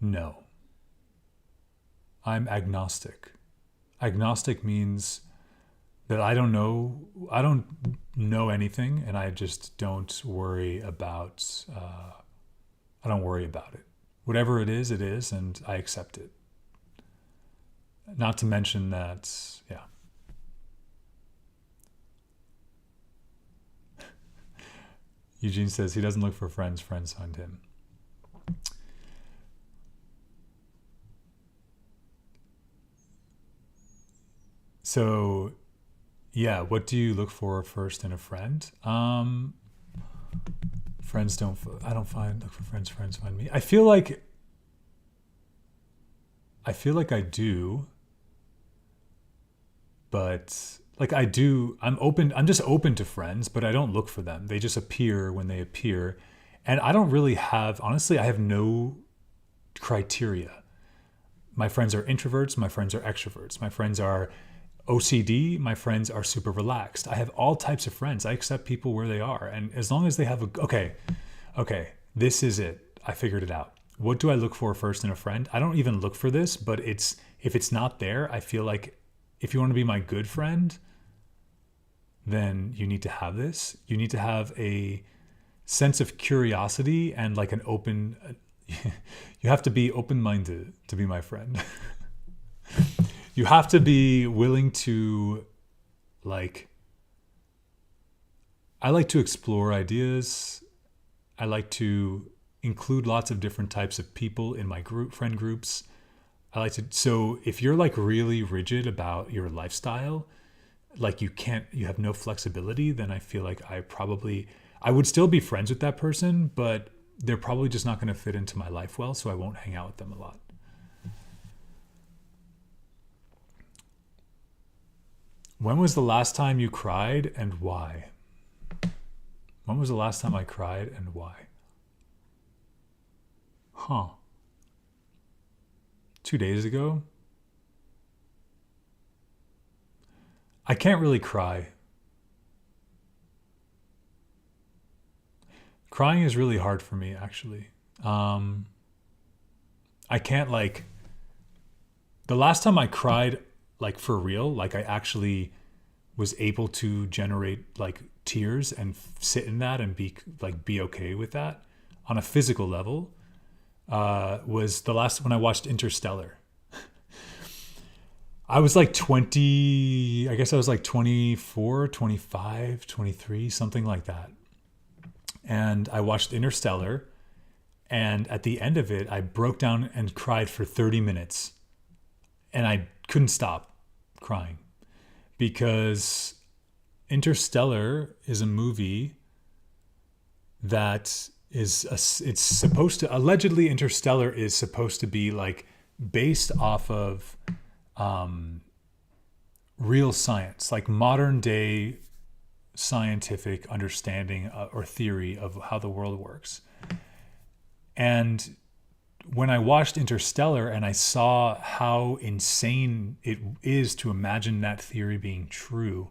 No. I'm agnostic. Agnostic means that I don't know anything, and I just don't worry about I don't worry about it. Whatever it is, and I accept it. Not to mention that, yeah. Eugene says he doesn't look for friends, friends find him. So, yeah, what do you look for first in a friend? Friends don't, I don't look for friends, friends find me. I feel like I do, but like I'm just open to friends, but I don't look for them. They just appear when they appear. And I don't really honestly, I have no criteria. My friends are introverts, my friends are extroverts, my friends are OCD, my friends are super relaxed. I have all types of friends. I accept people where they are. And as long as they have okay, this is it. I figured it out. What do I look for first in a friend? I don't even look for this, but if it's not there, I feel like if you want to be my good friend, then you need to have this. You need to have a sense of curiosity and like an open, you have to be open-minded to be my friend. You have to be willing to I like to explore ideas. I like to include lots of different types of people in my friend groups. So if you're like really rigid about your lifestyle, like you have no flexibility, then I feel like I would still be friends with that person, but they're probably just not going to fit into my life well, so I won't hang out with them a lot. When was the last time you cried and why? When was the last time I cried and why? 2 days ago? I can't really cry. Crying is really hard for me, actually. I can't the last time I cried, like for real, like I actually was able to generate like tears and sit in that and be okay with that on a physical level, was the last when I watched Interstellar. I was like 20, I guess I was like 24, 25, 23, something like that. And I watched Interstellar, and at the end of it, I broke down and cried for 30 minutes. And I couldn't stop crying because Interstellar is a movie that allegedly Interstellar is supposed to be like based off of real science, like modern day scientific understanding or theory of how the world works. And when I watched Interstellar and I saw how insane it is to imagine that theory being true,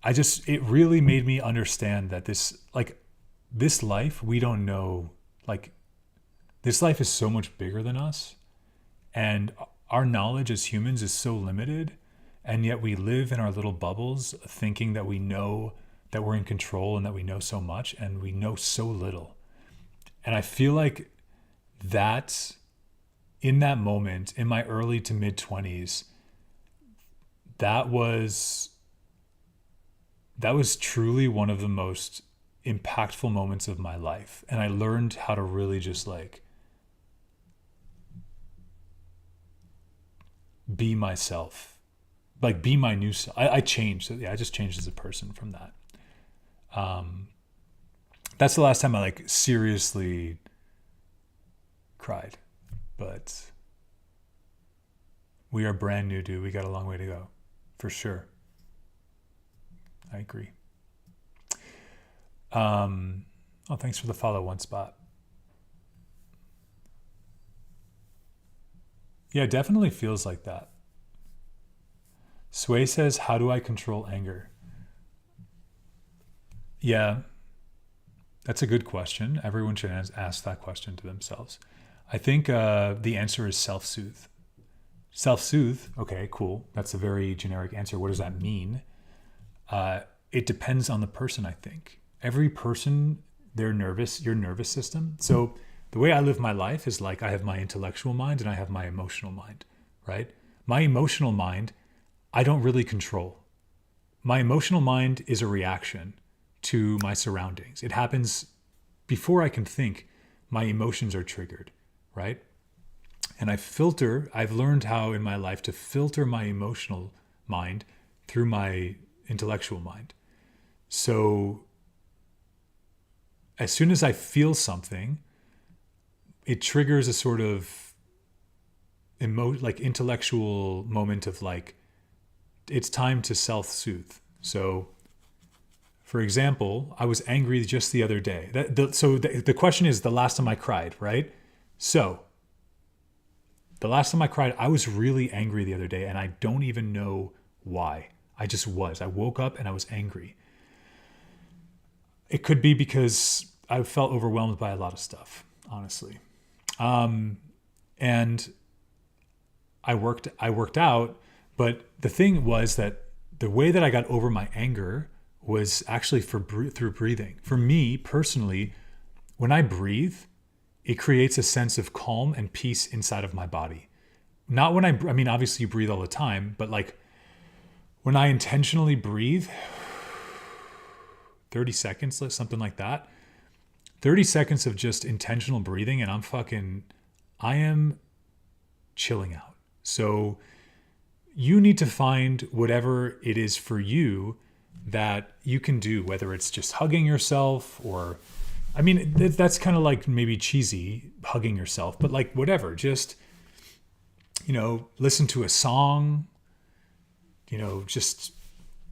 it really made me understand that this life, we don't know, this life is so much bigger than us, and our knowledge as humans is so limited, and yet we live in our little bubbles thinking that we know, that we're in control and that we know so much, and we know so little. And I feel like that in that moment, in my early to mid 20s, that was truly one of the most impactful moments of my life. And I learned how to really just be myself, be my new self. I changed. I just changed as a person from that. That's the last time I seriously cried. But we are brand new, dude. We got a long way to go, for sure. I agree. Thanks for the follow, One Spot. Yeah, it definitely feels like that. Sway says, how do I control anger? Yeah, that's a good question. Everyone should ask that question to themselves. I think the answer is self-soothe. Self-soothe, okay, cool. That's a very generic answer. What does that mean? It depends on the person, I think. Every person, your nervous system. So the way I live my life is I have my intellectual mind and I have my emotional mind, right? My emotional mind, I don't really control. My emotional mind is a reaction to my surroundings. It happens before I can think. My emotions are triggered, right? And I've learned how in my life to filter my emotional mind through my intellectual mind. So as soon as I feel something, it triggers a sort of intellectual moment of like, it's time to self-soothe. So, for example, I was angry just the other day. The question is the last time I cried, right? So, the last time I cried, I was really angry the other day, and I don't even know why. I just was. I woke up and I was angry. It could be because I felt overwhelmed by a lot of stuff, honestly. And I worked out, but the thing was that the way that I got over my anger was actually through breathing. For me personally, when I breathe, it creates a sense of calm and peace inside of my body. Not when I mean, obviously you breathe all the time, but like when I intentionally breathe, 30 seconds, something like that, 30 seconds of just intentional breathing, and I am chilling out. So you need to find whatever it is for you that you can do, whether it's just hugging yourself or, I mean, that's kind of like maybe cheesy, hugging yourself, but like whatever, just, listen to a song, just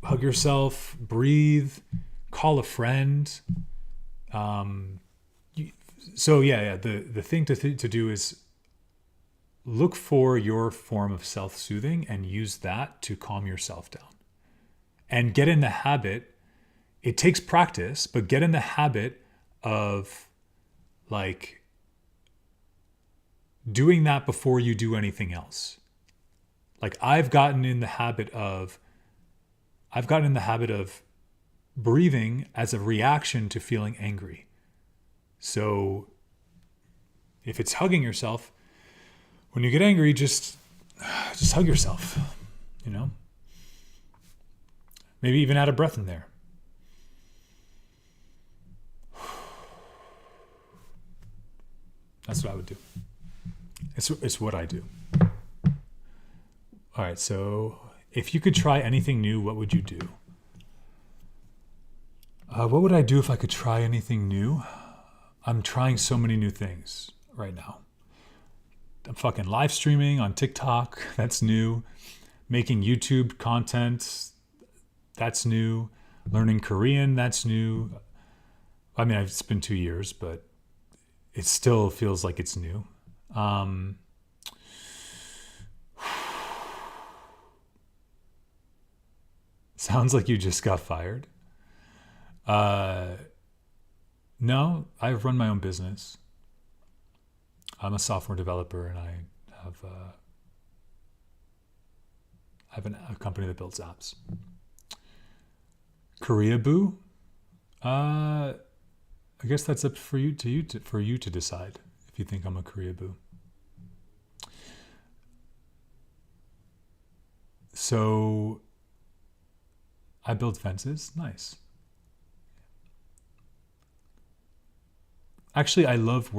hug yourself, breathe, call a friend. The thing to do is look for your form of self-soothing and use that to calm yourself down. And get in the habit, it takes practice, but get in the habit of like doing that before you do anything else. Like I've gotten in the habit of breathing as a reaction to feeling angry. So if it's hugging yourself, when you get angry, just hug yourself, Maybe even add a breath in there. That's what I would do. It's what I do. All right, so if you could try anything new, what would you do? What would I do if I could try anything new? I'm trying so many new things right now. I'm fucking live streaming on TikTok. That's new. Making YouTube content. That's new. Learning Korean. That's new. I mean, it's been 2 years, but it still feels like it's new. Sounds like you just got fired. No, I run my own business. I'm a software developer, and I have a company that builds apps. Korea boo? I guess that's up for you to decide if you think I'm a Korea boo. So I build fences. Nice. Actually, I love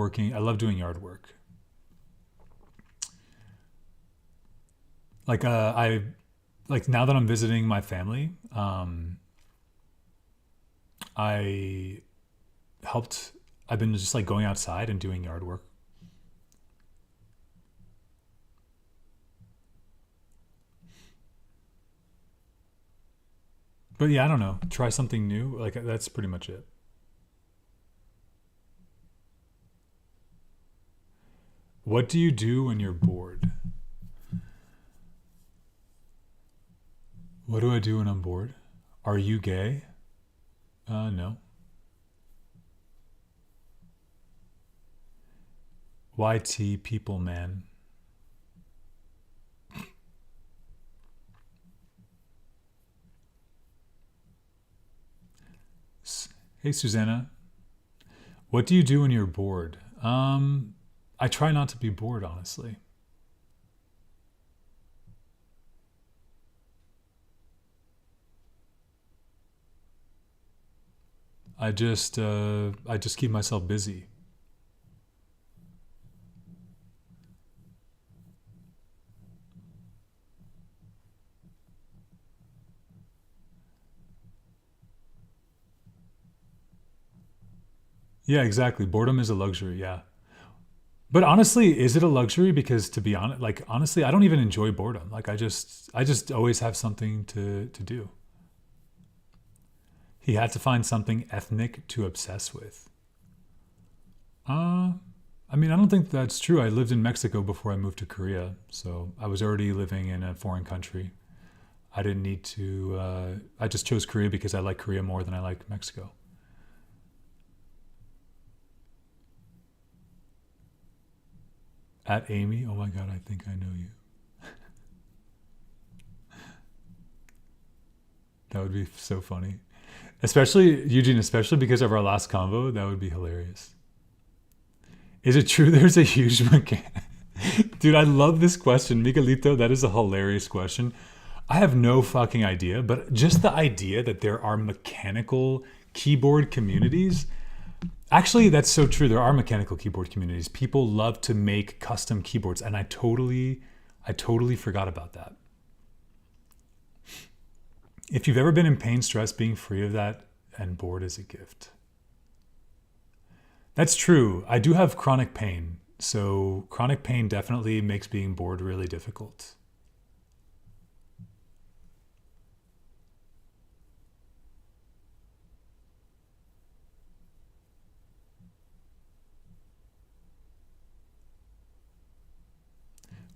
doing yard work. Now that I'm visiting my family, I've been just like going outside and doing yard work. But yeah, I don't know. Try something new. Like that's pretty much it. What do you do when you're bored? What do I do when I'm bored? Are you gay? No. YT people, man. Hey, Susanna. What do you do when you're bored? I try not to be bored, honestly. I just keep myself busy. Yeah, exactly. Boredom is a luxury. Yeah. But honestly, is it a luxury? Because to be honest, like honestly, I don't even enjoy boredom. Like I just always have something to do. He had to find something ethnic to obsess with. Uh, I mean, I don't think that's true. I lived in Mexico before I moved to Korea, so I was already living in a foreign country. I didn't need to. I just chose Korea because I like Korea more than I like Mexico. At Amy, oh my god, I think I know you. That would be so funny. Especially, Eugene, especially because of our last convo, that would be hilarious. Is it true there's a huge mechanic? Dude, I love this question. Miguelito, that is a hilarious question. I have no fucking idea, but just the idea that there are mechanical keyboard communities. Actually, that's so true. There are mechanical keyboard communities. People love to make custom keyboards, and I totally forgot about that. If you've ever been in pain, stress, being free of that and bored is a gift. That's true. I do have chronic pain. So chronic pain definitely makes being bored really difficult.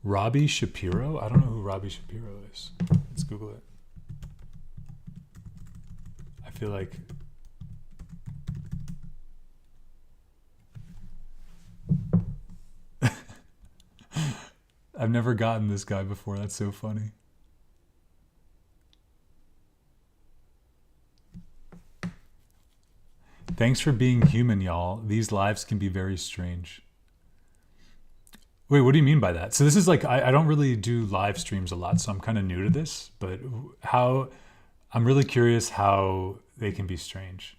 Robbie Shapiro? I don't know who Robbie Shapiro is. Let's Google it. I feel like I've never gotten this guy before. That's so funny. Thanks for being human, y'all. These lives can be very strange. Wait, what do you mean by that? So this is like, I don't really do live streams a lot, so I'm kind of new to this, but how, I'm really curious how they can be strange.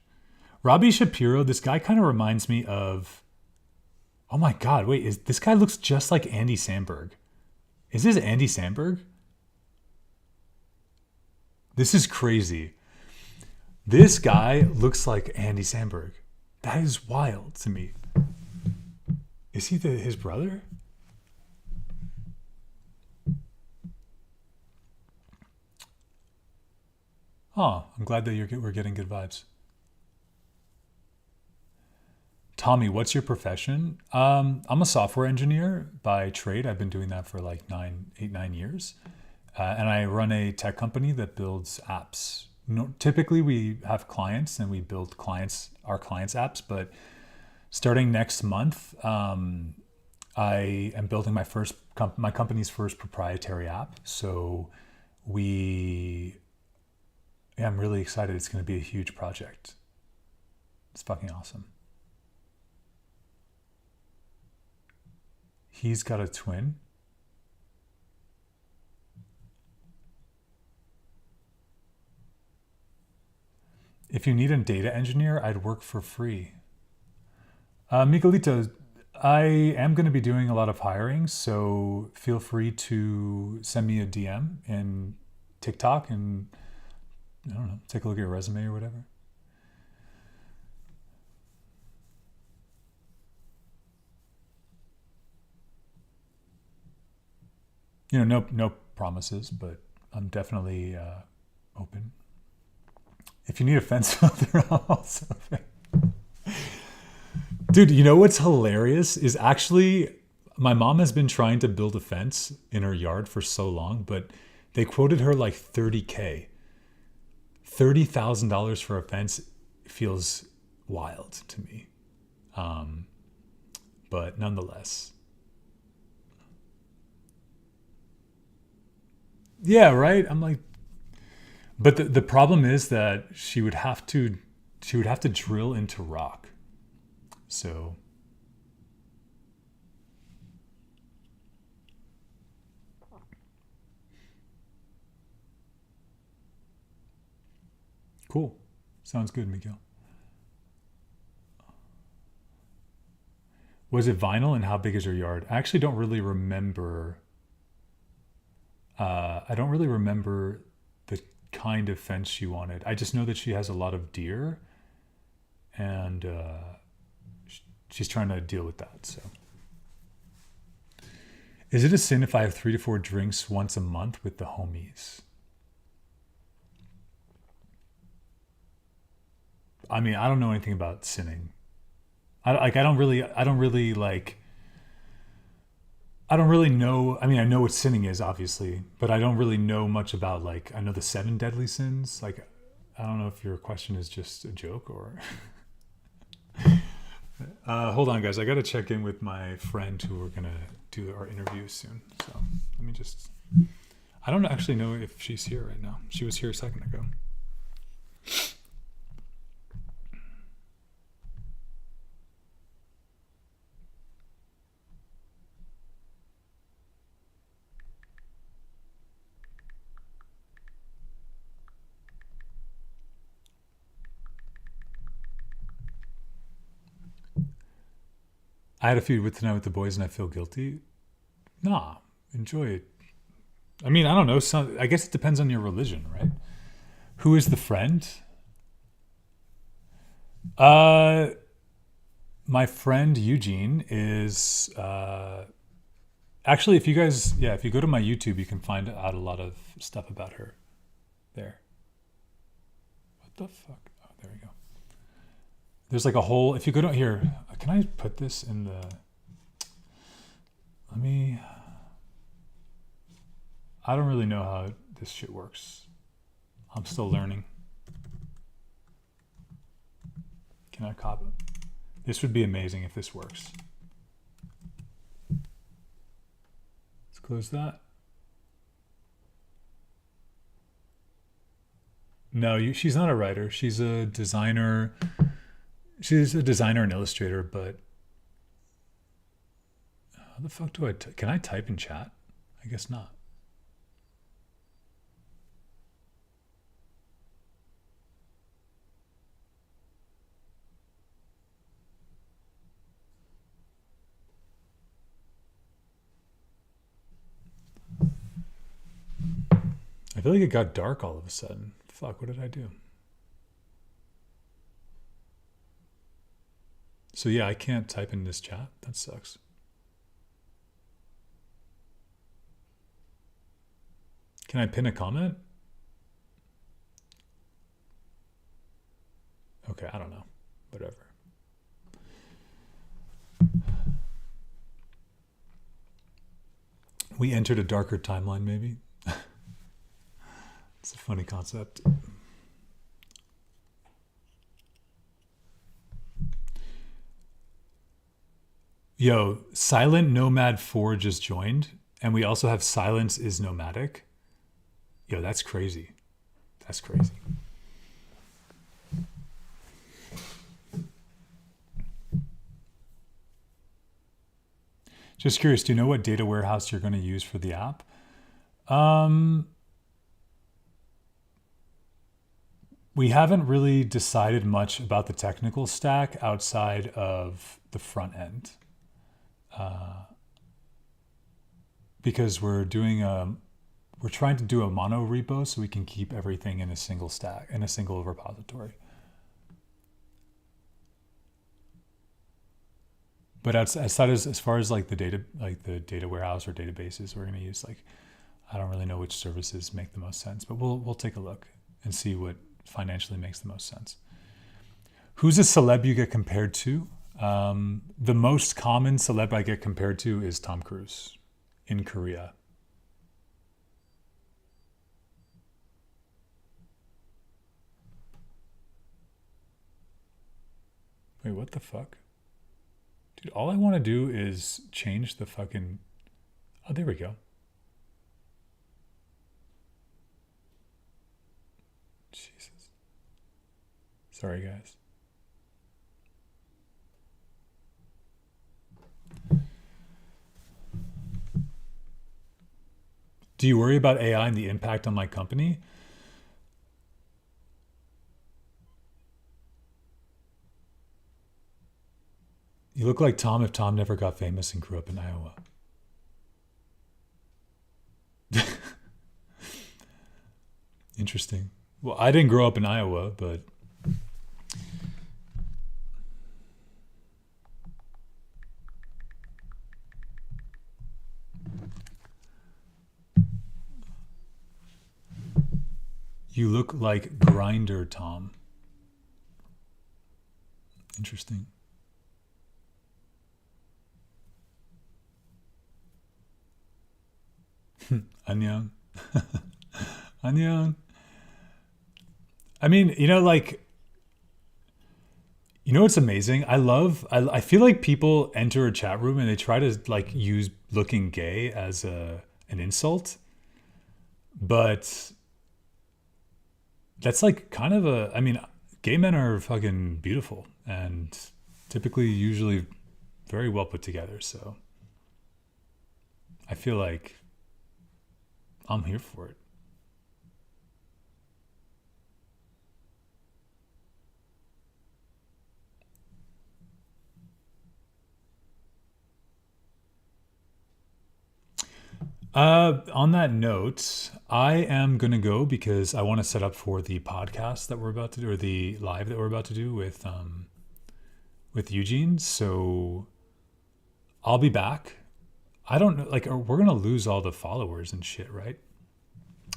Robbie Shapiro, this guy kind of reminds me of, oh my God, wait, this guy looks just like Andy Samberg. Is this Andy Samberg? This is crazy. This guy looks like Andy Samberg. That is wild to me. Is he his brother? Oh, I'm glad that we're getting good vibes. Tommy, what's your profession? I'm a software engineer by trade. I've been doing that for like 9 years. And I run a tech company that builds apps. No, typically, we have clients and we build our clients' apps. But starting next month, I am building my company's first proprietary app. So I'm really excited. It's going to be a huge project. It's fucking awesome. He's got a twin. If you need a data engineer, I'd work for free. Miguelito, I am going to be doing a lot of hiring, so feel free to send me a DM in TikTok and, I don't know, take a look at your resume or whatever. No promises, but I'm definitely open. If you need a fence filter, I'm also Dude, you know what's hilarious is actually my mom has been trying to build a fence in her yard for so long, but they quoted her like 30K. $30,000 for a fence feels wild to me. But nonetheless. Yeah, right? I'm like, but the problem is that she would have to drill into rock. So cool. Sounds good, Miguel. Was it vinyl, and how big is your yard? I actually don't really remember. I don't really remember the kind of fence she wanted. I just know that she has a lot of deer, and she's trying to deal with that. So, is it a sin if I have 3 to 4 drinks once a month with the homies? I mean, I don't know anything about sinning. I don't really know. I mean, I know what sinning is, obviously, but I don't really know much about, like, I know the 7 deadly sins. Like, I don't know if your question is just a joke or. Hold on, guys. I got to check in with my friend who we're gonna do our interview soon. So let me just. I don't actually know if she's here right now. She was here a second ago. I had a feud with tonight with the boys and I feel guilty. Nah, enjoy it. I mean, I don't know. I guess it depends on your religion, right? Who is the friend? My friend Eugene is actually, if you go to my YouTube, you can find out a lot of stuff about her there. What the fuck? Oh, there we go. There's like a whole, if you go down here, can I put this in the, I don't really know how this shit works. I'm still learning. Can I copy? This would be amazing if this works. Let's close that. No, she's not a writer. She's a designer. She's a designer and illustrator, but how the fuck do can I type in chat? I guess not. I feel like it got dark all of a sudden. Fuck, what did I do? So yeah, I can't type in this chat. That sucks. Can I pin a comment? Okay, I don't know. Whatever. We entered a darker timeline, maybe. It's a funny concept. Yo, Silent Nomad 4 just joined, and we also have Silence is Nomadic. Yo, that's crazy. That's crazy. Just curious, do you know what data warehouse you're going to use for the app? We haven't really decided much about the technical stack outside of the front end. Because we're trying to do a mono repo so we can keep everything in a single stack, in a single repository. But as far as like the data warehouse or databases, we're going to use, like, I don't really know which services make the most sense, but we'll take a look and see what financially makes the most sense. Who's a celeb you get compared to? The most common celeb I get compared to is Tom Cruise in Korea. Wait, what the fuck? Dude, all I want to do is change the fucking... Oh, there we go. Jesus. Sorry, guys. Do you worry about AI and the impact on my company? You look like Tom if Tom never got famous and grew up in Iowa. Interesting. Well, I didn't grow up in Iowa, but you look like Grinder Tom. Interesting. 안녕. 안녕. I mean, like, what's amazing? I feel like people enter a chat room and they try to like use looking gay as an insult. But that's like kind of I mean, gay men are fucking beautiful and typically usually very well put together. So I feel like I'm here for it. On that note, I am going to go because I want to set up for the podcast that we're about to do, or the live that we're about to do with Eugene. So I'll be back. I don't know, like, we're going to lose all the followers and shit, right?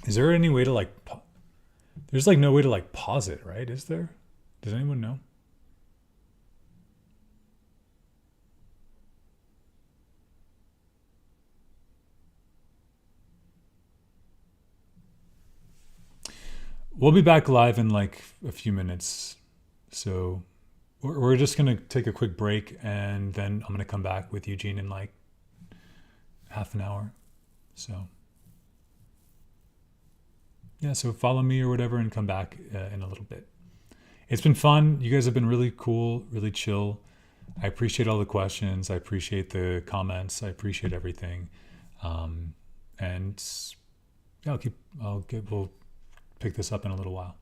Is there any way to like, there's like no way to like pause it, right? Is there? Does anyone know? We'll be back live in like a few minutes. So we're just going to take a quick break and then I'm going to come back with Eugene in like half an hour. So yeah, so follow me or whatever and come back in a little bit. It's been fun. You guys have been really cool, really chill. I appreciate all the questions. I appreciate the comments. I appreciate everything. And yeah, we'll pick this up in a little while.